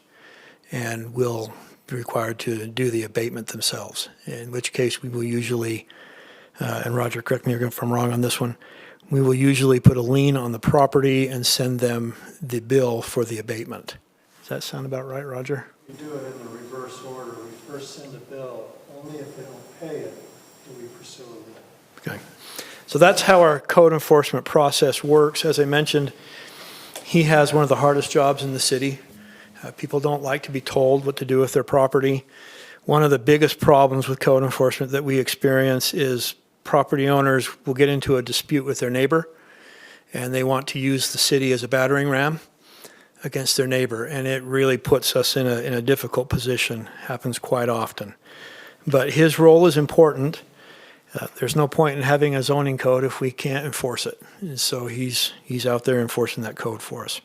and will be required to do the abatement themselves, in which case we will usually, and Roger, correct me if I'm wrong on this one, we will usually put a lien on the property and send them the bill for the abatement. Does that sound about right, Roger? We do it in the reverse order. We first send a bill. Only if they don't pay it do we pursue a lien. Okay. So that's how our code enforcement process works. As I mentioned, he has one of the hardest jobs in the city. People don't like to be told what to do with their property. One of the biggest problems with code enforcement that we experience is property owners will get into a dispute with their neighbor, and they want to use the city as a battering ram against their neighbor, and it really puts us in a difficult position. Happens quite often. But his role is important. There's no point in having a zoning code if we can't enforce it. And so he's out there enforcing that code for us.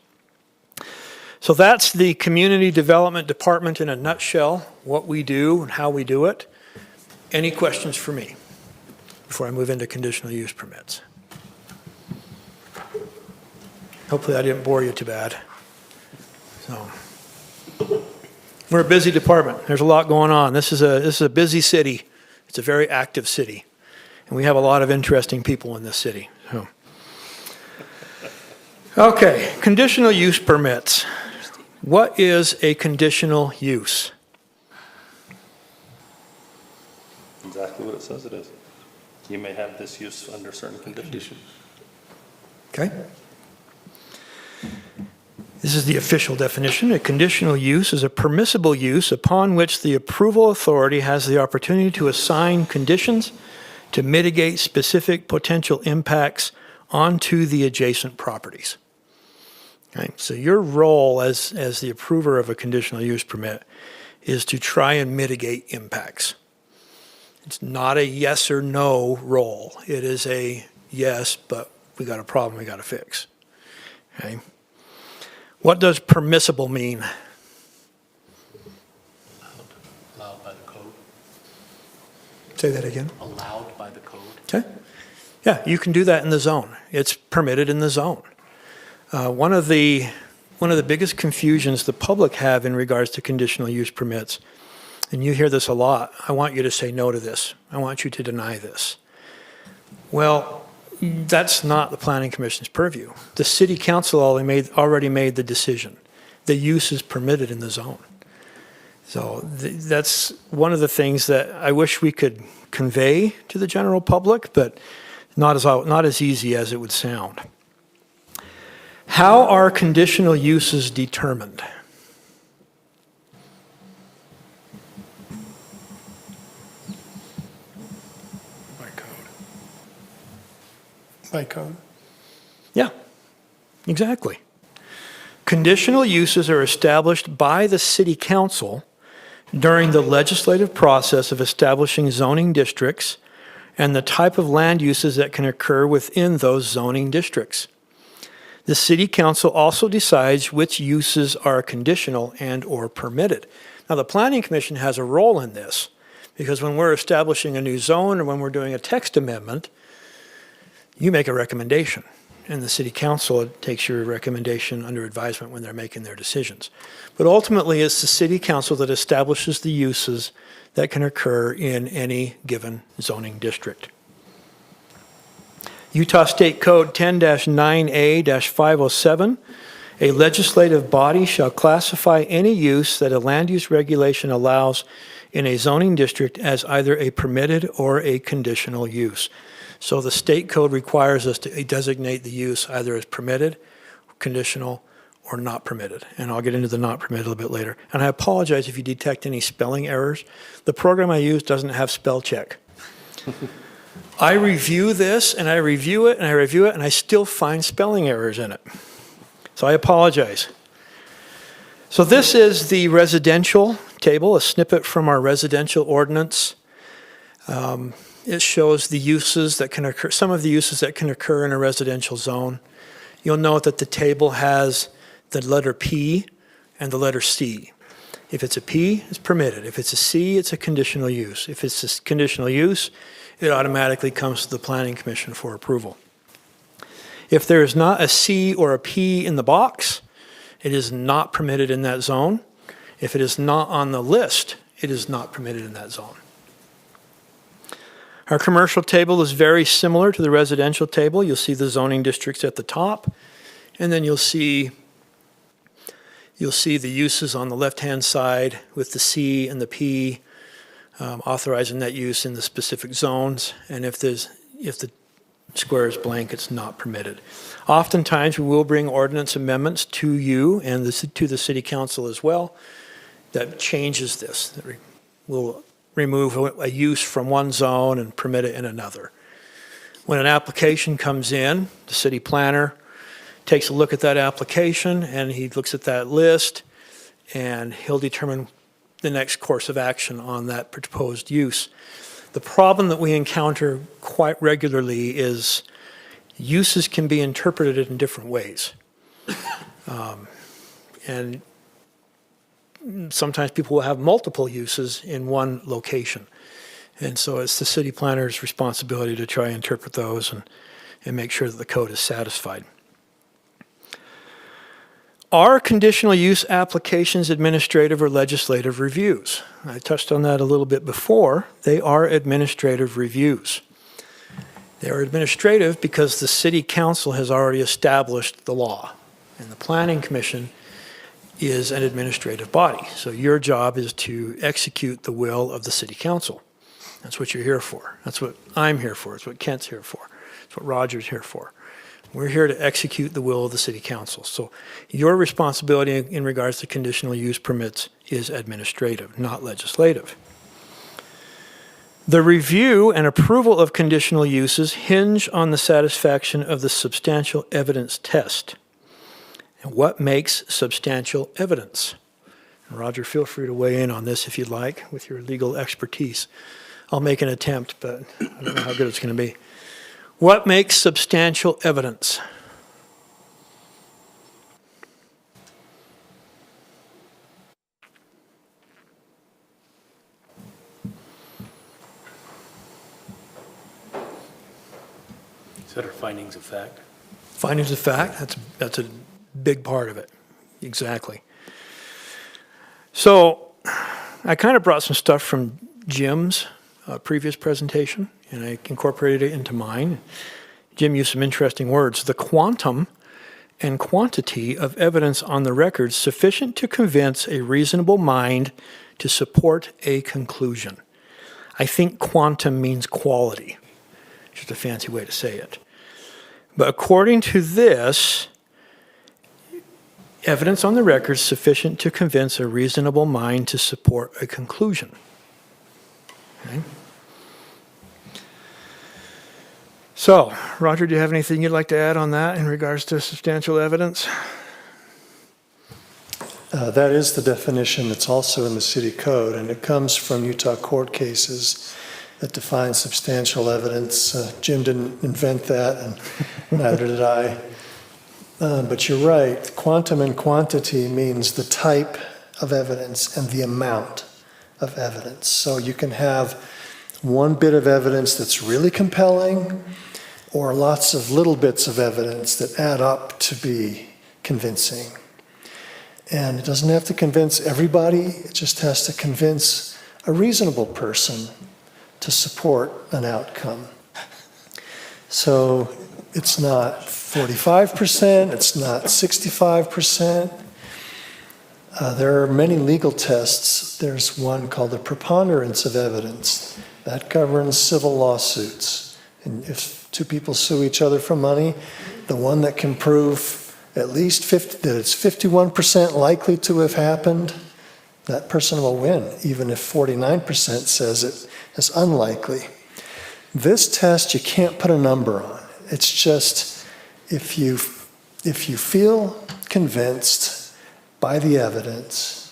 So that's the Community Development Department in a nutshell, what we do and how we do it. Any questions for me before I move into conditional use permits? Hopefully I didn't bore you too bad. So we're a busy department. There's a lot going on. This is a busy city. It's a very active city. And we have a lot of interesting people in this city. So. Okay, conditional use permits. What is a conditional use? Exactly what it says it is. You may have this use under certain conditions. Okay. This is the official definition. A conditional use is a permissible use upon which the approval authority has the opportunity to assign conditions to mitigate specific potential impacts onto the adjacent properties. Okay. So your role as the approver of a conditional use permit is to try and mitigate impacts. It's not a yes or no role. It is a yes, but we got a problem we got to fix. Okay. What does permissible mean? Allowed by the code. Say that again. Allowed by the code. Okay. Yeah, you can do that in the zone. It's permitted in the zone. One of the biggest confusions the public have in regards to conditional use permits, and you hear this a lot, I want you to say no to this. I want you to deny this. Well, that's not the Planning Commission's purview. The City Council already made the decision. The use is permitted in the zone. So that's one of the things that I wish we could convey to the general public, but not as easy as it would sound. How are conditional uses determined? By code. By code. Yeah, exactly. Conditional uses are established by the City Council during the legislative process of establishing zoning districts and the type of land uses that can occur within those zoning districts. The City Council also decides which uses are conditional and or permitted. Now, the Planning Commission has a role in this because when we're establishing a new zone or when we're doing a text amendment, you make a recommendation, and the City Council takes your recommendation under advisement when they're making their decisions. But ultimately, it's the City Council that establishes the uses that can occur in any given zoning district. Utah State Code 10-9A-507, a legislative body shall classify any use that a land use regulation allows in a zoning district as either a permitted or a conditional use. So the state code requires us to designate the use either as permitted, conditional, or not permitted. And I'll get into the not permitted a little bit later. And I apologize if you detect any spelling errors. The program I use doesn't have spell check. I review this, and I review it, and I review it, and I still find spelling errors in it. So I apologize. So this is the residential table, a snippet from our residential ordinance. It shows the uses that can occur, some of the uses that can occur in a residential zone. You'll note that the table has the letter P and the letter C. If it's a P, it's permitted. If it's a C, it's a conditional use. If it's a conditional use, it automatically comes to the Planning Commission for approval. If there is not a C or a P in the box, it is not permitted in that zone. If it is not on the list, it is not permitted in that zone. Our commercial table is very similar to the residential table. You'll see the zoning districts at the top, and then you'll see the uses on the left-hand side with the C and the P authorizing that use in the specific zones. And if the square is blank, it's not permitted. Oftentimes, we will bring ordinance amendments to you and to the city council as well that changes this. That will remove a use from one zone and permit it in another. When an application comes in, the city planner takes a look at that application and he looks at that list and he'll determine the next course of action on that proposed use. The problem that we encounter quite regularly is uses can be interpreted in different ways. And sometimes people will have multiple uses in one location. And so it's the city planner's responsibility to try and interpret those and make sure that the code is satisfied. Are conditional use applications administrative or legislative reviews? I touched on that a little bit before. They are administrative reviews. They are administrative because the city council has already established the law, and the planning commission is an administrative body. So your job is to execute the will of the city council. That's what you're here for. That's what I'm here for. It's what Kent's here for. It's what Roger's here for. We're here to execute the will of the city council. So your responsibility in regards to conditional use permits is administrative, not legislative. The review and approval of conditional uses hinge on the satisfaction of the substantial evidence test. And what makes substantial evidence? And Roger, feel free to weigh in on this if you'd like with your legal expertise. I'll make an attempt, but I don't know how good it's going to be. What makes substantial evidence? Is that our findings of fact? Findings of fact, that's a big part of it. Exactly. So I kind of brought some stuff from Jim's previous presentation, and I incorporated it into mine. Jim used some interesting words. The quantum and quantity of evidence on the record sufficient to convince a reasonable mind to support a conclusion. I think quantum means quality. Just a fancy way to say it. But according to this, evidence on the record sufficient to convince a reasonable mind to support a conclusion. Okay. So, Roger, do you have anything you'd like to add on that in regards to substantial evidence? That is the definition that's also in the city code, and it comes from Utah court cases that define substantial evidence. Jim didn't invent that, and neither did I. But you're right, quantum and quantity means the type of evidence and the amount of evidence. So you can have one bit of evidence that's really compelling, or lots of little bits of evidence that add up to be convincing. And it doesn't have to convince everybody, it just has to convince a reasonable person to support an outcome. So it's not 45%, it's not 65%. There are many legal tests. There's one called the preponderance of evidence. That governs civil lawsuits. And if two people sue each other for money, the one that can prove at least that it's 51% likely to have happened, that person will win, even if 49% says it is unlikely. This test you can't put a number on. It's just if you feel convinced by the evidence,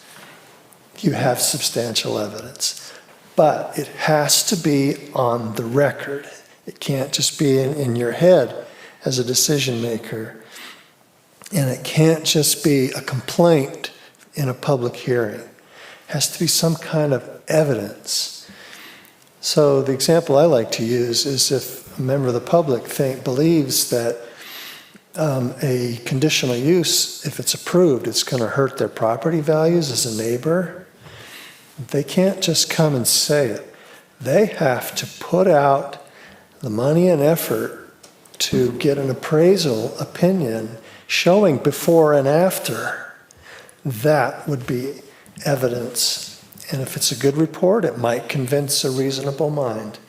you have substantial evidence. But it has to be on the record. It can't just be in your head as a decision maker. And it can't just be a complaint in a public hearing. Has to be some kind of evidence. So the example I like to use is if a member of the public believes that a conditional use, if it's approved, it's going to hurt their property values as a neighbor, they can't just come and say it. They have to put out the money and effort to get an appraisal opinion showing before and after. That would be evidence. And if it's a good report, it might convince a reasonable mind.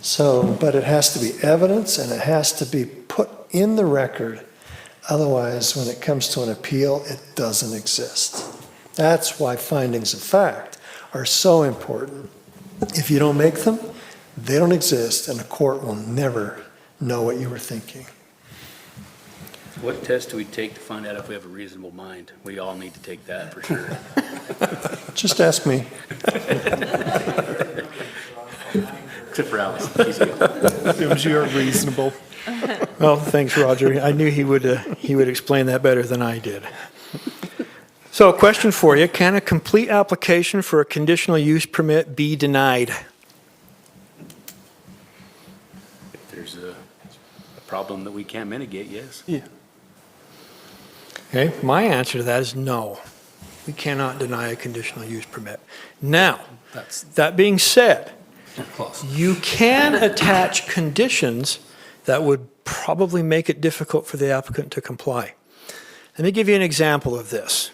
So, but it has to be evidence and it has to be put in the record. Otherwise, when it comes to an appeal, it doesn't exist. That's why findings of fact are so important. If you don't make them, they don't exist, and a court will never know what you were thinking. What test do we take to find out if we have a reasonable mind? We all need to take that for sure. Just ask me. Except for Alice. She's good. Assumes you're reasonable. Well, thanks, Roger. I knew he would explain that better than I did. So a question for you. Can a complete application for a conditional use permit be denied? If there's a problem that we can't mitigate, yes. Yeah. Okay, my answer to that is no. We cannot deny a conditional use permit. Now, That's that being said, close. you can attach conditions that would probably make it difficult for the applicant to comply. Let me give you an example of this.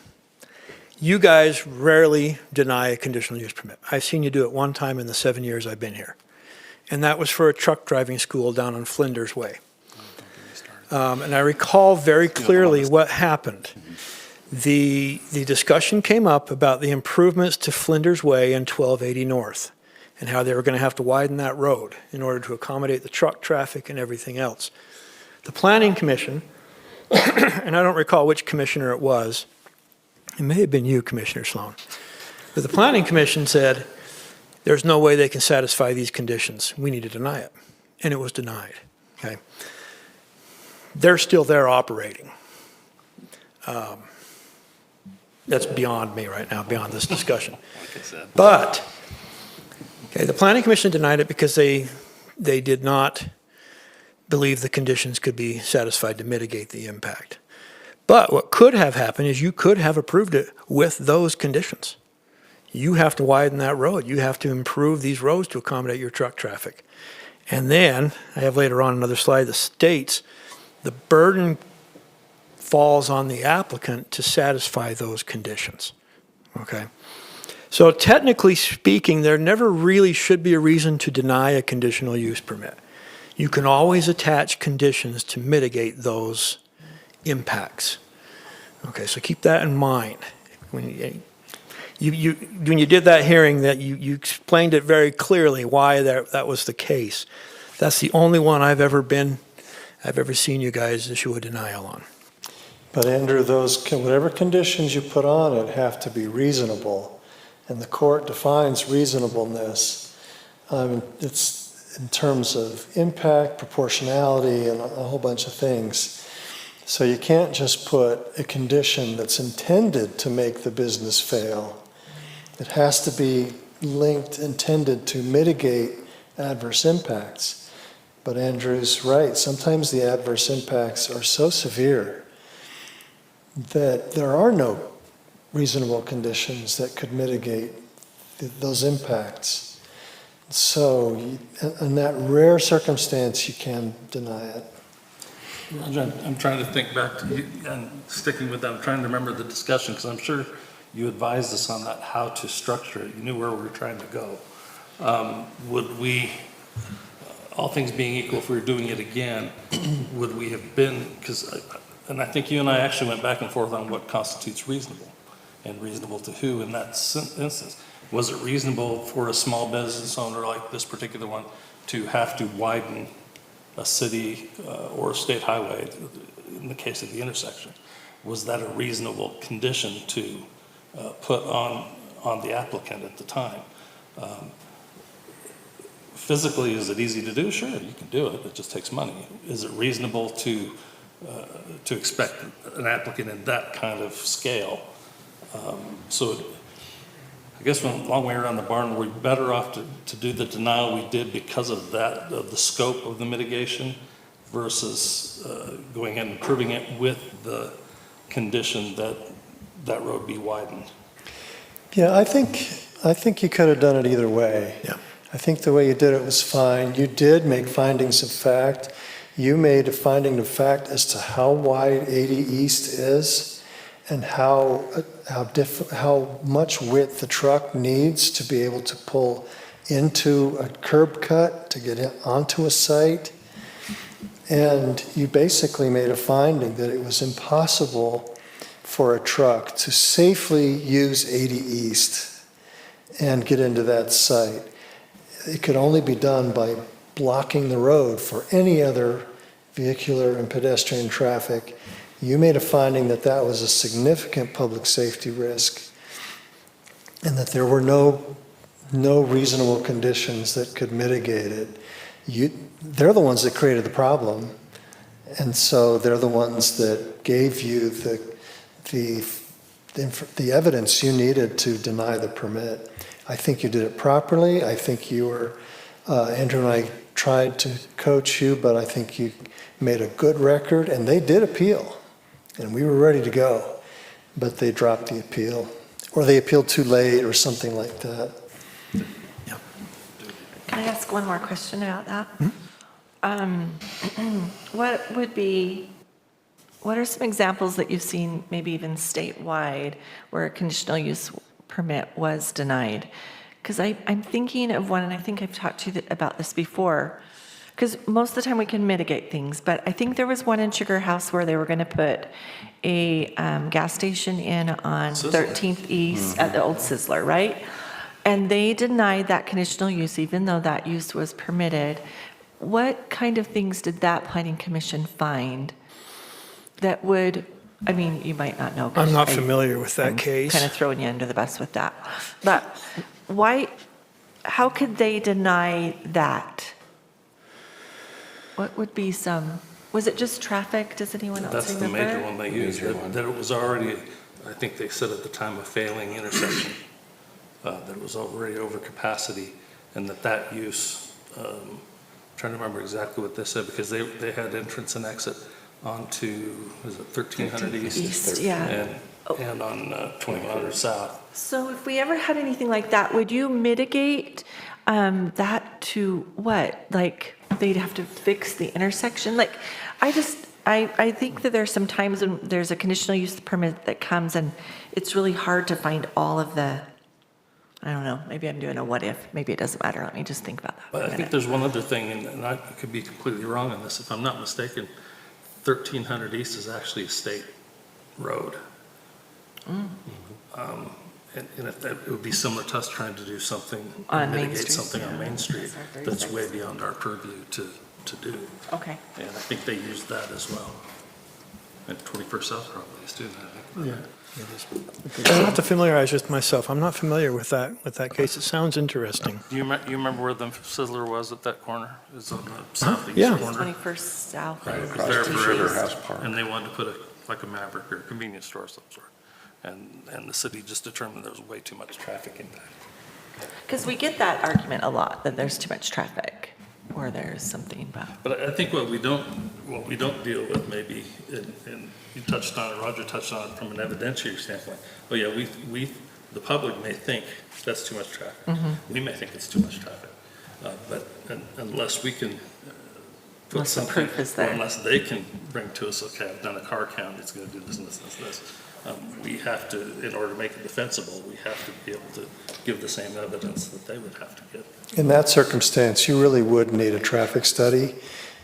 You guys rarely deny a conditional use permit. I've seen you do it one time in the 7 years I've been here. And that was for a truck driving school down on Flinders Way. And I recall very clearly what happened. The discussion came up about the improvements to Flinders Way and 1280 North and how they were going to have to widen that road in order to accommodate the truck traffic and everything else. The Planning Commission, and I don't recall which commissioner it was, it may have been you, Commissioner Sloan, but the Planning Commission said, there's no way they can satisfy these conditions. We need to deny it. And it was denied, okay? They're still there operating. That's beyond me right now, beyond this discussion. Like I said. But, okay, the Planning Commission denied it because they did not believe the conditions could be satisfied to mitigate the impact. But what could have happened is you could have approved it with those conditions. You have to widen that road. You have to improve these roads to accommodate your truck traffic. And then, I have later on another slide that states, the burden falls on the applicant to satisfy those conditions, okay? So technically speaking, there never really should be a reason to deny a conditional use permit. You can always attach conditions to mitigate those impacts. Okay, so keep that in mind. When you did that hearing, that you explained it very clearly why that was the case. That's the only one I've ever seen you guys issue a denial on. But Andrew, whatever conditions you put on it have to be reasonable. And the court defines reasonableness. It's in terms of impact, proportionality, and a whole bunch of things. So you can't just put a condition that's intended to make the business fail. It has to be intended to mitigate adverse impacts. But Andrew's right. Sometimes the adverse impacts are so severe that there are no reasonable conditions that could mitigate those impacts. So in that rare circumstance, you can deny it. I'm trying to think back to you, and sticking with that, I'm trying to remember the discussion, because I'm sure you advised us on that, how to structure it. You knew where we were trying to go. Would we, all things being equal, if we were doing it again, would we have been, and I think you and I actually went back and forth on what constitutes reasonable, and reasonable to who in that instance. Was it reasonable for a small business owner like this particular one to have to widen a city or a state highway in the case of the intersection? Was that a reasonable condition to put on the applicant at the time? Physically, is it easy to do? Sure, you can do it. It just takes money. Is it reasonable to expect an applicant in that kind of scale? So I guess one long way around the barn, we're better off to do the denial we did because of that, of the scope of the mitigation versus going ahead and approving it with the condition that that road be widened. Yeah, I think you could have done it either way. Yeah. I think the way you did it was fine. You did make findings of fact. You made a finding of fact as to how wide 80 East is and how much width the truck needs to be able to pull into a curb cut to get onto a site. And you basically made a finding that it was impossible for a truck to safely use 80 East and get into that site. It could only be done by blocking the road for any other vehicular and pedestrian traffic. You made a finding that that was a significant public safety risk and that there were no reasonable conditions that could mitigate it. They're the ones that created the problem, and so they're the ones that gave you the evidence you needed to deny the permit. I think you did it properly. I think you were, Andrew and I tried to coach you, but I think you made a good record, and they did appeal, and we were ready to go, but they dropped the appeal, or they appealed too late or something like that. Can I ask one more question about that? Mm-hmm. What are some examples that you've seen, maybe even statewide, where a conditional use permit was denied? Because I'm thinking of one, and I think I've talked to you about this before, because most of the time we can mitigate things, but I think there was one in Sugar House where they were going to put a gas station in on Sizzler. 13th East at the old Sizzler, right? And they denied that conditional use, even though that use was permitted. What kind of things did that planning commission find that would, I mean, you might not know. 'cause I'm not familiar with that case. Kind of throwing you under the bus with that. But why, how could they deny that? What would be some, was it just traffic? Does anyone else That's the remember? major one they used, that it was already, I think they said at the time, a failing intersection, that it was already over capacity, and that use, trying to remember exactly what they said, because they had entrance and exit onto, is it 1300 East? East, yeah. And on 2100 South. So if we ever had anything like that, would you mitigate that to what? Like, they'd have to fix the intersection? Like, I think that there's some times when there's a conditional use permit that comes and it's really hard to find all of the, I don't know, maybe I'm doing a what if, maybe it doesn't matter. Let me just think about that for But a I think minute. there's one other thing, and I could be completely wrong on this, if I'm not mistaken, 1300 East is actually a state road. And if that, it would be similar to us trying to do something, On Main mitigate Street, something on yeah. Main Street SR36. that's way beyond our purview to do. Okay. And I think they used that as well. And 21st South probably is too, I think. I'll have to familiarize with myself. I'm not familiar with that case. It sounds interesting. Do you remember where the Sizzler was at that corner? It's on the southeast Yeah. corner. 21st South. Right, and it was there 13th forever. East. House Park. And they wanted to put like a Maverick or a convenience store of some sort. And the city just determined there was way too much traffic impact. Because we get that argument a lot, that there's too much traffic, or there's something about. But I think what we don't deal with maybe, and you touched on it, Roger touched on it from an evidentiary standpoint. Oh yeah, the public may think that's too much traffic. We may think it's too much traffic. But unless we can put Unless the something, proof is or there. unless they can bring to us, okay, I've done a car count, it's gonna do this and this and this. We have to, in order to make it defensible, we have to be able to give the same evidence that they would have to give. In that circumstance, you really would need a traffic study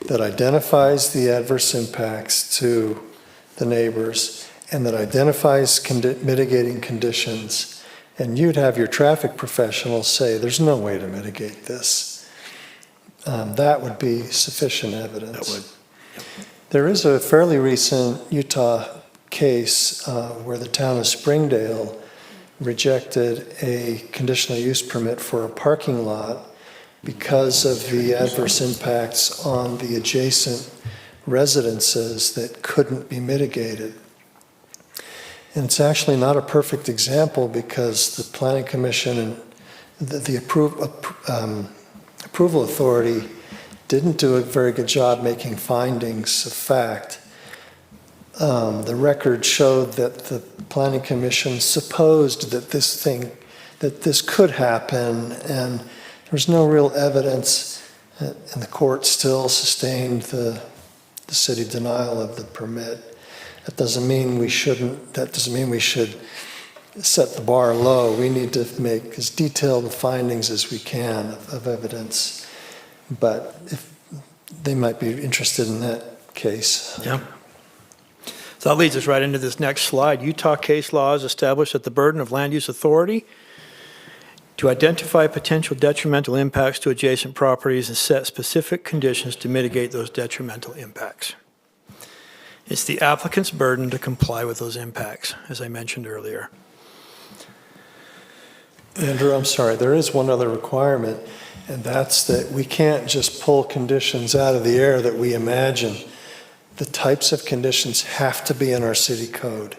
that identifies the adverse impacts to the neighbors and that identifies mitigating conditions. And you'd have your traffic professionals say, there's no way to mitigate this. That would be sufficient evidence. That would. There is a fairly recent Utah case where the town of Springdale rejected a conditional use permit for a parking lot because of the adverse impacts on the adjacent residences that couldn't be mitigated. And it's actually not a perfect example because the Planning Commission and the approval authority didn't do a very good job making findings of fact. The record showed that the Planning Commission supposed that this could happen, and there was no real evidence, and the court still sustained the city denial of the permit. That doesn't mean we should set the bar low. We need to make as detailed findings as we can of evidence. But if they might be interested in that case. Yeah. So that leads us right into this next slide. Utah case law has established that the burden of land use authority to identify potential detrimental impacts to adjacent properties and set specific conditions to mitigate those detrimental impacts. It's the applicant's burden to comply with those impacts, as I mentioned earlier. Andrew, I'm sorry, there is one other requirement, and that's that we can't just pull conditions out of the air that we imagine. The types of conditions have to be in our city code.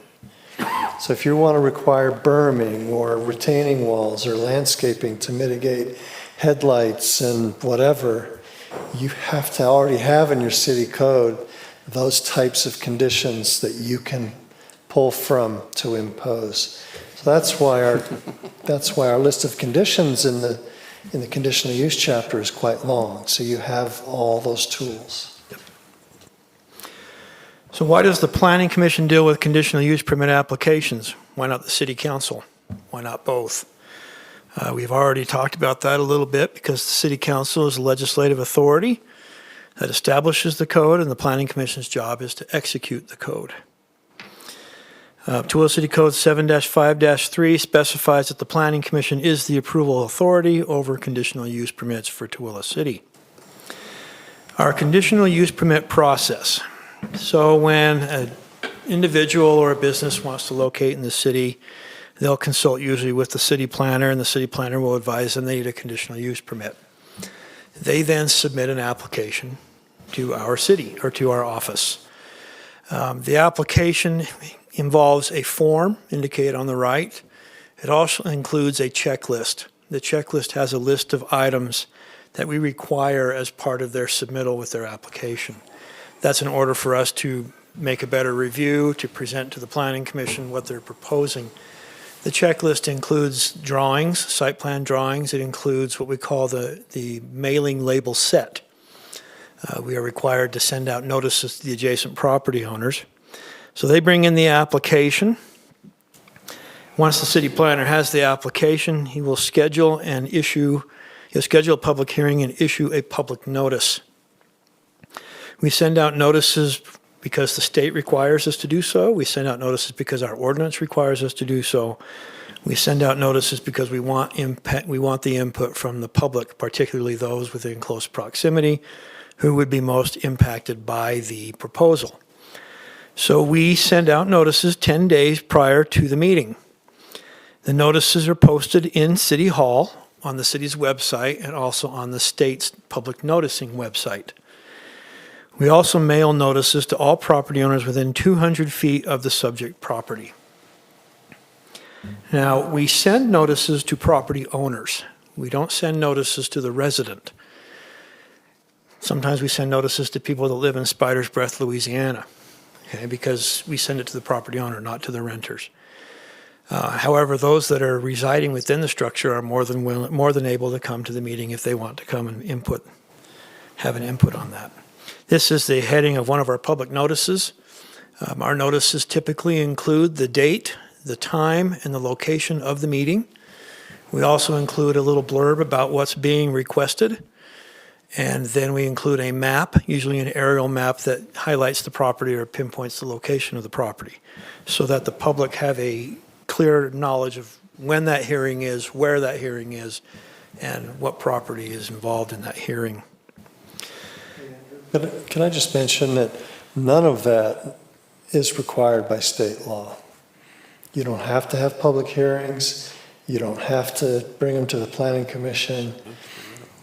So if you want to require berming or retaining walls or landscaping to mitigate headlights and whatever, you have to already have in your city code those types of conditions that you can pull from to impose. So that's why our list of conditions in the conditional use chapter is quite long. So you have all those tools. So why does the Planning Commission deal with conditional use permit applications? Why not the City Council? Why not both? We've already talked about that a little bit because the City Council is a legislative authority that establishes the code, and the Planning Commission's job is to execute the code. Tooele City Code 7-5-3 specifies that the Planning Commission is the approval authority over conditional use permits for Tooele City. Our conditional use permit process. So when an individual or a business wants to locate in the city, they'll consult usually with the city planner, and the city planner will advise them they need a conditional use permit. They then submit an application to our city or to our office. The application involves a form indicated on the right. It also includes a checklist. The checklist has a list of items that we require as part of their submittal with their application. That's in order for us to make a better review, to present to the Planning Commission what they're proposing. The checklist includes drawings, site plan drawings. It includes what we call the mailing label set. We are required to send out notices to the adjacent property owners. So they bring in the application. Once the city planner has the application, he will schedule a public hearing and issue a public notice. We send out notices because the state requires us to do so. We send out notices because our ordinance requires us to do so. We send out notices because we want the input from the public, particularly those within close proximity, who would be most impacted by the proposal. So we send out notices 10 days prior to the meeting. The notices are posted in City Hall, on the city's website, and also on the state's public noticing website. We also mail notices to all property owners within 200 feet of the subject property. Now, we send notices to property owners. We don't send notices to the resident. Sometimes we send notices to people that live in Spider's Breath, Louisiana, okay, because we send it to the property owner, not to the renters. However, those that are residing within the structure are more than able to come to the meeting if they want to come and have an input on that. This is the heading of one of our public notices. Our notices typically include the date, the time, and the location of the meeting. We also include a little blurb about what's being requested. And then we include a map, usually an aerial map that highlights the property or pinpoints the location of the property, so that the public have a clear knowledge of when that hearing is, where that hearing is, and what property is involved in that hearing. But can I just mention that none of that is required by state law. You don't have to have public hearings. You don't have to bring them to the Planning Commission.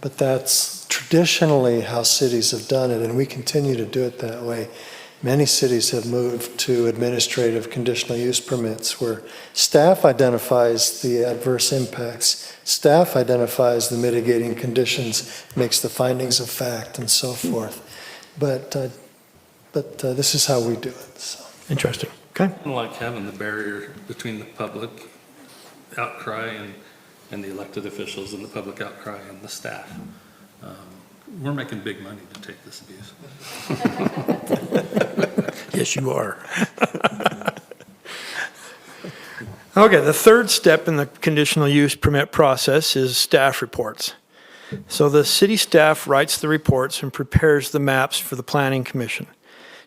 But that's traditionally how cities have done it, and we continue to do it that way. Many cities have moved to administrative conditional use permits where staff identifies the adverse impacts, staff identifies the mitigating conditions, makes the findings of fact and so forth. But this is how we do it. So. Interesting. Okay. I don't like having the barrier between the public outcry and the elected officials and the public outcry and the staff. We're making big money to take this abuse. Yes, you are. Okay, the third step in the conditional use permit process is staff reports. So the city staff writes the reports and prepares the maps for the planning commission.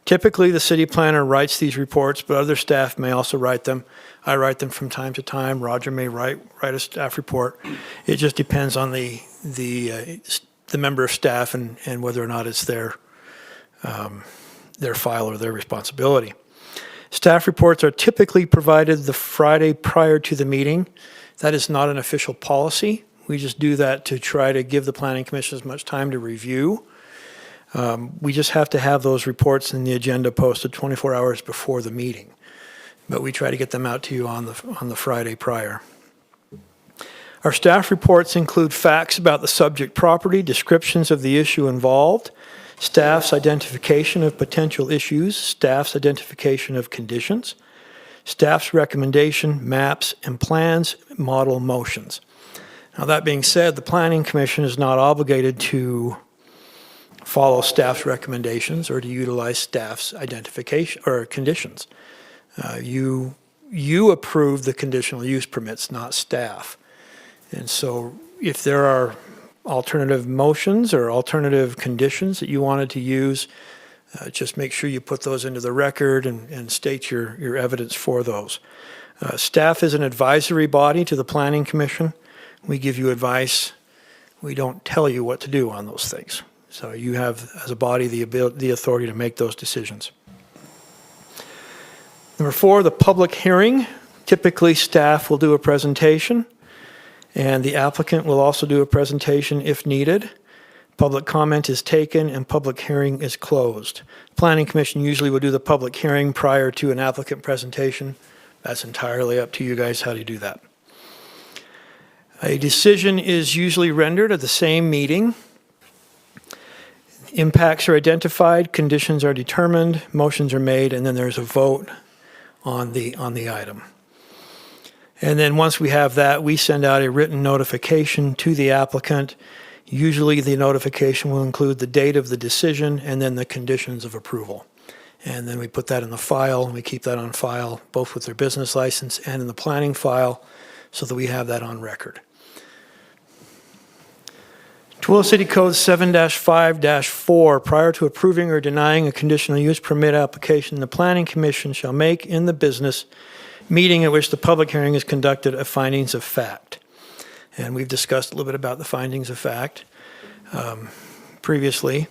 Typically, the city planner writes these reports, but other staff may also write them. I write them from time to time. Roger may write a staff report. It just depends on the member of staff and whether or not it's their file or their responsibility. Staff reports are typically provided the Friday prior to the meeting. That is not an official policy. We just do that to try to give the planning commission as much time to review. We just have to have those reports in the agenda posted 24 hours before the meeting. But we try to get them out to you on the Friday prior. Our staff reports include facts about the subject property, descriptions of the issue involved, staff's identification of potential issues, staff's identification of conditions, staff's recommendation, maps, and plans, model motions. Now, that being said, the Planning Commission is not obligated to follow staff's recommendations or to utilize staff's identification or conditions. You approve the conditional use permits, not staff. And so if there are alternative motions or alternative conditions that you wanted to use, just make sure you put those into the record and state your evidence for those. Staff is an advisory body to the Planning Commission. We give you advice. We don't tell you what to do on those things. So you have, as a body, the authority to make those decisions. Number 4, the public hearing. Typically, staff will do a presentation, and the applicant will also do a presentation if needed. Public comment is taken and public hearing is closed. Planning Commission usually will do the public hearing prior to an applicant presentation. That's entirely up to you guys how to do that. A decision is usually rendered at the same meeting. Impacts are identified, conditions are determined, motions are made, and then there's a vote on the item. And then once we have that, we send out a written notification to the applicant. Usually the notification will include the date of the decision and then the conditions of approval. And then we put that in the file, and we keep that on file, both with their business license and in the planning file, so that we have that on record. Tooele City Code 7-5-4, prior to approving or denying a conditional use permit application, the Planning Commission shall make in the business meeting at which the public hearing is conducted a findings of fact. And we've discussed a little bit about the findings of fact previously,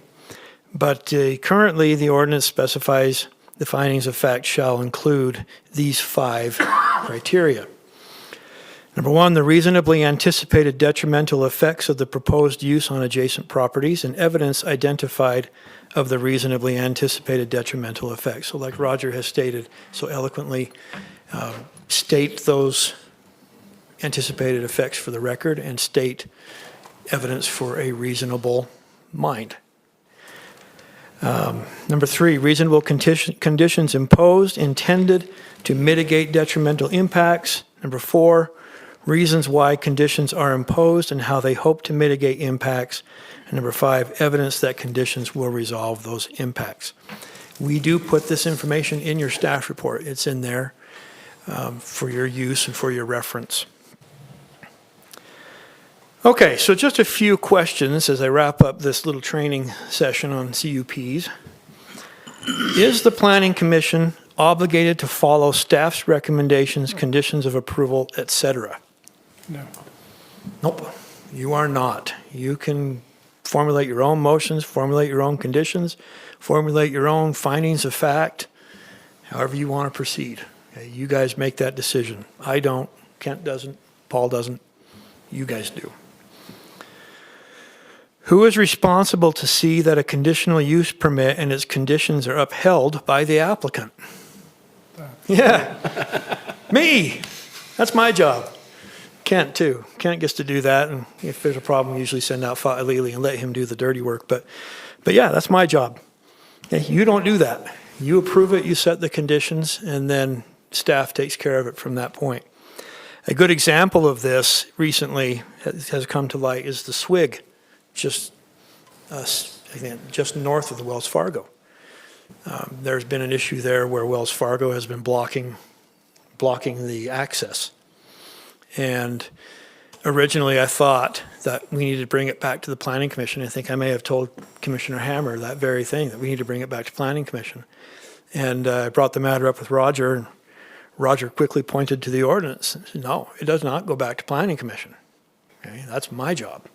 but currently the ordinance specifies the findings of fact shall include these 5 criteria. Number 1, the reasonably anticipated detrimental effects of the proposed use on adjacent properties and evidence identified of the reasonably anticipated detrimental effects. So like Roger has stated so eloquently, state those anticipated effects for the record and state evidence for a reasonable mind. Number 3, reasonable conditions imposed intended to mitigate detrimental impacts. Number 4, reasons why conditions are imposed and how they hope to mitigate impacts. And number 5, evidence that conditions will resolve those impacts. We do put this information in your staff report. It's in there for your use and for your reference. Okay, so just a few questions as I wrap up this little training session on CUPs. Is the Planning Commission obligated to follow staff's recommendations, conditions of approval, etc.? No. Nope, you are not. You can formulate your own motions, formulate your own conditions, formulate your own findings of fact, however you want to proceed. Okay, you guys make that decision. I don't, Kent doesn't, Paul doesn't, you guys do. Who is responsible to see that a conditional use permit and its conditions are upheld by the applicant? Yeah, me. That's my job. Kent, too. Kent gets to do that, and if there's a problem, we usually send out Fa'alili and let him do the dirty work. But yeah, that's my job. Okay, you don't do that. You approve it, you set the conditions, and then staff takes care of it from that point. A good example of this recently has come to light is the Swig, just north of the Wells Fargo. There's been an issue there where Wells Fargo has been blocking the access. And originally I thought that we needed to bring it back to the Planning Commission. I think I may have told Commissioner Hammer that very thing, that we need to bring it back to Planning Commission. And I brought the matter up with Roger, and Roger quickly pointed to the ordinance and said, no, it does not go back to Planning Commission. Okay, that's my job.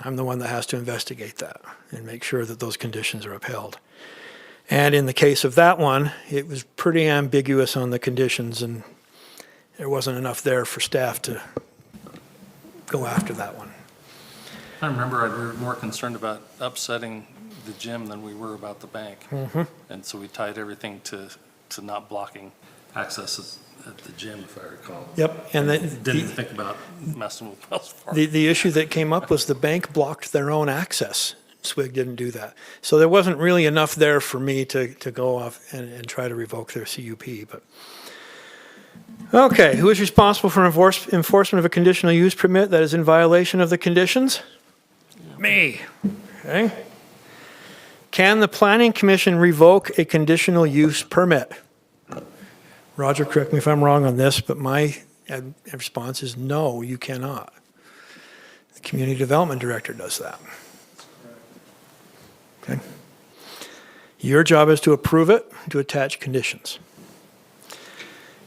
I'm the one that has to investigate that and make sure that those conditions are upheld. And in the case of that one, it was pretty ambiguous on the conditions, and there wasn't enough there for staff to go after that one. I remember we were more concerned about upsetting the gym than we were about the bank. Mm-hmm. And so we tied everything to not blocking access at the gym, if I recall. Yep, and Didn't think about messing with Wells Fargo. the issue that came up was the bank blocked their own access. SWIG didn't do that. So there wasn't really enough there for me to go off and try to revoke their CUP. But okay, who is responsible for enforcement of a conditional use permit that is in violation of the conditions? Me. Okay. Can the Planning Commission revoke a conditional use permit? Roger, correct me if I'm wrong on this, but my response is no, you cannot. The Community Development Director does that. Okay. Your job is to approve it, to attach conditions.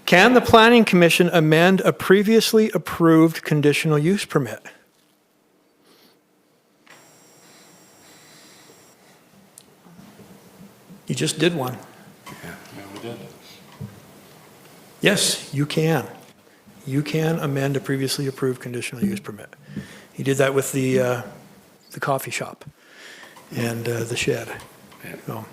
Can the Planning Commission amend a previously approved conditional use permit? You just did one. Yeah, we did. Yes, you can. You can amend a previously approved conditional use permit. You did that with the coffee shop and the shed. So,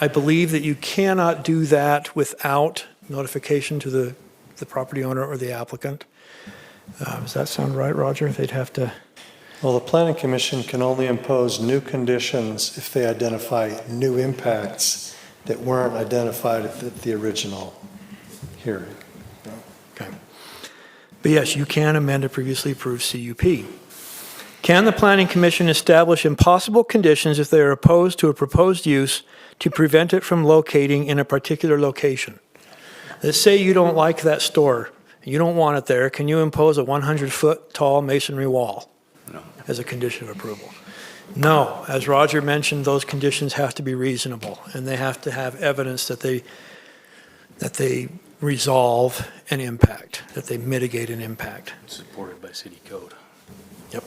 I believe that you cannot do that without notification to the property owner or the applicant. Does that sound right, Roger? They'd have to. Well, the Planning Commission can only impose new conditions if they identify new impacts that weren't identified at the original hearing. Okay. But yes, you can amend a previously approved CUP. Can the Planning Commission establish impossible conditions if they are opposed to a proposed use to prevent it from locating in a particular location? Let's say you don't like that store, you don't want it there. Can you impose a 100-foot tall masonry wall? No. As a condition of approval? No. As Roger mentioned, those conditions have to be reasonable, and they have to have evidence that they resolve an impact, that they mitigate an impact. Supported by city code. Yep.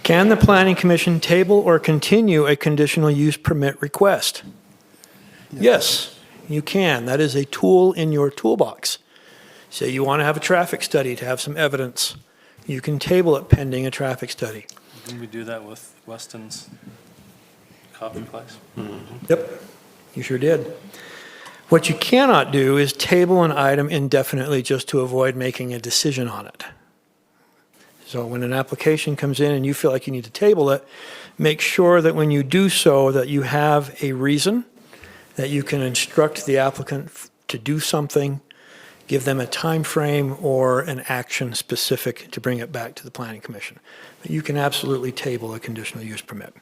Can the Planning Commission table or continue a conditional use permit request? Yes, you can. That is a tool in your toolbox. Say you want to have a traffic study to have some evidence. You can table it pending a traffic study. Didn't we do that with Weston's coffee place? Mm-hmm. Yep, you sure did. What you cannot do is table an item indefinitely just to avoid making a decision on it. So when an application comes in and you feel like you need to table it, make sure that when you do so that you have a reason, that you can instruct the applicant to do something, give them a time frame or an action specific to bring it back to the Planning Commission. But you can absolutely table a conditional use permit.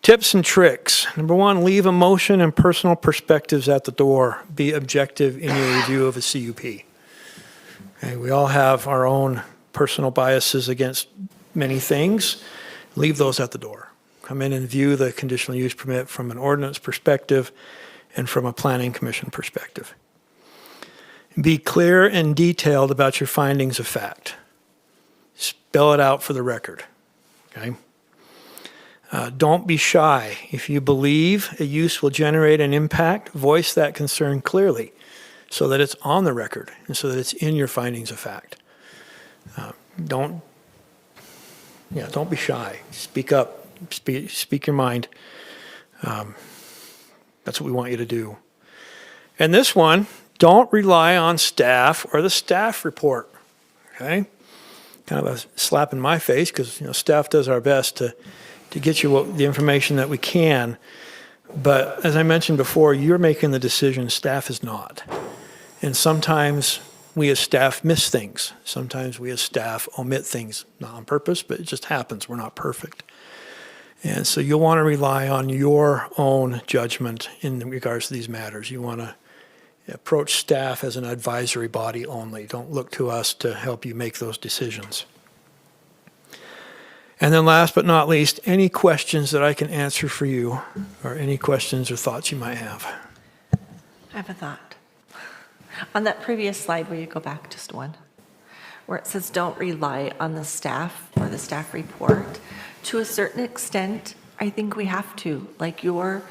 Tips and tricks. Number one, leave emotion and personal perspectives at the door. Be objective in your review of a CUP. Okay, we all have our own personal biases against many things. Leave those at the door. Come in and view the conditional use permit from an ordinance perspective and from a Planning Commission perspective. Be clear and detailed about your findings of fact. Spell it out for the record. Okay? Don't be shy. If you believe a use will generate an impact, voice that concern clearly so that it's on the record and so that it's in your findings of fact. don't be shy. Speak up, speak your mind. That's what we want you to do. And this one, don't rely on staff or the staff report, okay? Kind of a slap in my face because, staff does our best to get you the information that we can. But as I mentioned before, you're making the decision, staff is not. And sometimes we as staff miss things. Sometimes we as staff omit things, not on purpose, but it just happens. We're not perfect. And so you'll want to rely on your own judgment in regards to these matters. You want to approach staff as an advisory body only. Don't look to us to help you make those decisions. And then last but not least, any questions that I can answer for you, or any questions or thoughts you might have. I have a thought. On that previous slide, will you go back just one? Where it says don't rely on the staff or the staff report. To a certain extent, I think we have to. Like you're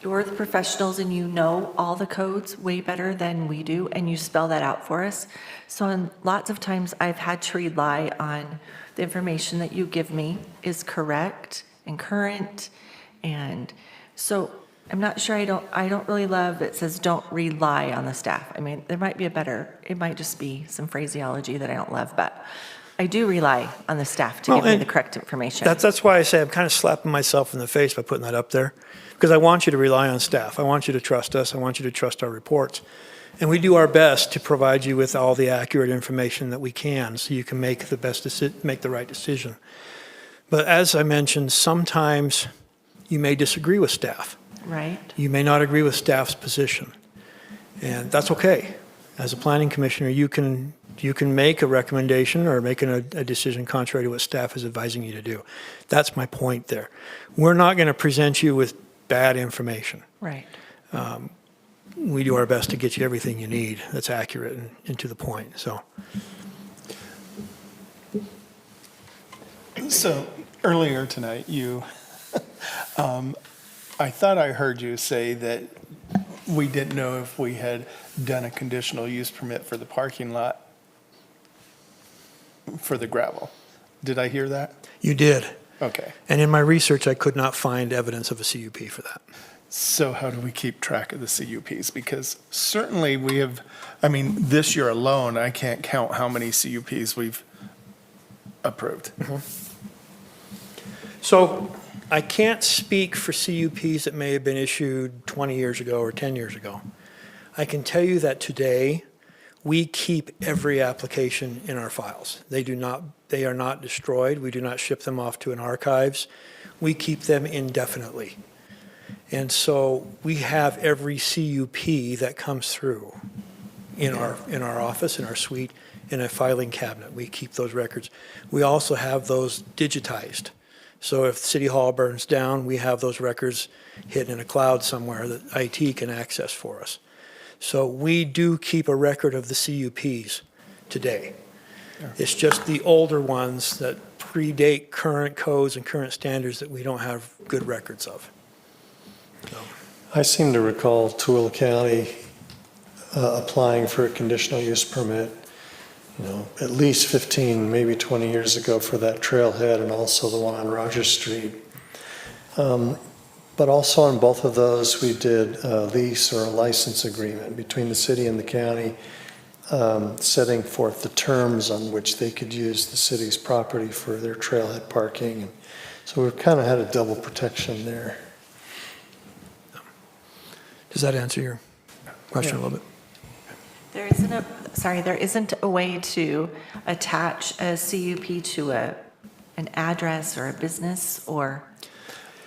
the professionals and you know all the codes way better than we do, and you spell that out for us. So lots of times I've had to rely on the information that you give me is correct and current. And so I'm not sure, I don't really love, it says don't rely on the staff. I mean, there might be it might just be some phraseology that I don't love, but I do rely on the staff to give me the correct information. That's why I say I'm kind of slapping myself in the face by putting that up there, because I want you to rely on staff. I want you to trust us. I want you to trust our reports. And we do our best to provide you with all the accurate information that we can so you can make the right decision. But as I mentioned, sometimes you may disagree with staff. Right. You may not agree with staff's position. And that's okay. As a planning commissioner, you can make a recommendation or make a decision contrary to what staff is advising you to do. That's my point there. We're not going to present you with bad information. Right. We do our best to get you everything you need that's accurate and to the point. So earlier tonight, I thought I heard you say that we didn't know if we had done a conditional use permit for the parking lot for the gravel. Did I hear that? You did. Okay. And in my research, I could not find evidence of a CUP for that. So how do we keep track of the CUPs? Because certainly we have, this year alone, I can't count how many CUPs we've approved. So I can't speak for CUPs that may have been issued 20 years ago or 10 years ago. I can tell you that today we keep every application in our files. They are not destroyed. We do not ship them off to an archives. We keep them indefinitely. And so we have every CUP that comes through in our office, in our suite, in a filing cabinet. We keep those records. We also have those digitized. So if City Hall burns down, we have those records hidden in a cloud somewhere that IT can access for us. So we do keep a record of the CUPs today. Yeah. It's just the older ones that predate current codes and current standards that we don't have good records of. So. I seem to recall Tooele County applying for a conditional use permit, at least 15, maybe 20 years ago for that trailhead and also the one on Rogers Street. But also on both of those, we did a lease or a license agreement between the city and the county, setting forth the terms on which they could use the city's property for their trailhead parking. And so we've kind of had a double protection there. Does that answer your question a little bit? There isn't a way to attach a CUP to an address or a business or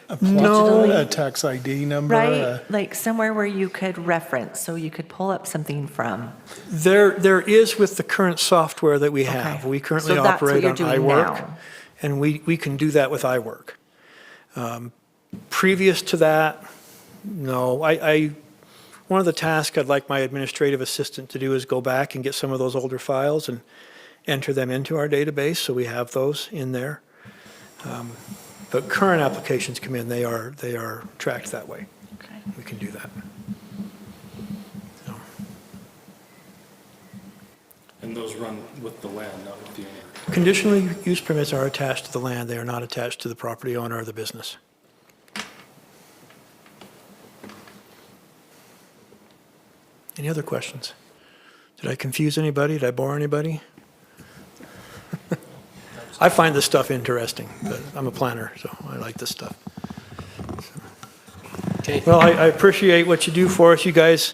a tax ID number, right? Like somewhere where you could reference, so you could pull up something from. There is with the current software that we have. Okay. We currently So that's what operate you're on doing iWork, now. and we can do that with iWork. Previous to that, no. One of the tasks I'd like my administrative assistant to do is go back and get some of those older files and enter them into our database, so we have those in there. But current applications come in, they are tracked that way. Okay. We can do that. So. And those run with the land, not with the owner. Conditional use permits are attached to the land. They are not attached to the property owner or the business. Any other questions? Did I confuse anybody? Did I bore anybody? I find this stuff interesting, but I'm a planner, so I like this stuff. Okay. Well, I appreciate what you do for us, you guys.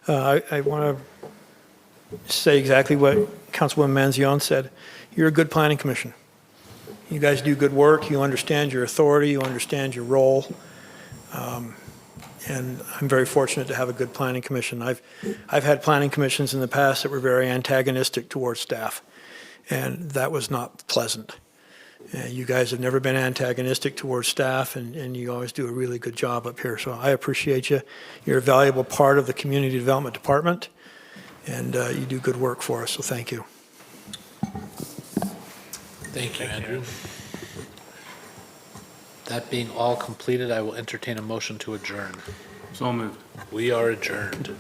I want to say exactly what Councilwoman Manzione said. You're a good planning commission. You guys do good work. You understand your authority. You understand your role. And I'm very fortunate to have a good planning commission. I've had planning commissions in the past that were very antagonistic towards staff, and that was not pleasant. You guys have never been antagonistic towards staff, and you always do a really good job up here. So I appreciate you. You're a valuable part of the Community Development Department, and you do good work for us, so thank you. Thank you, Andrew. That being all completed, I will entertain a motion to adjourn. So moved. We are adjourned.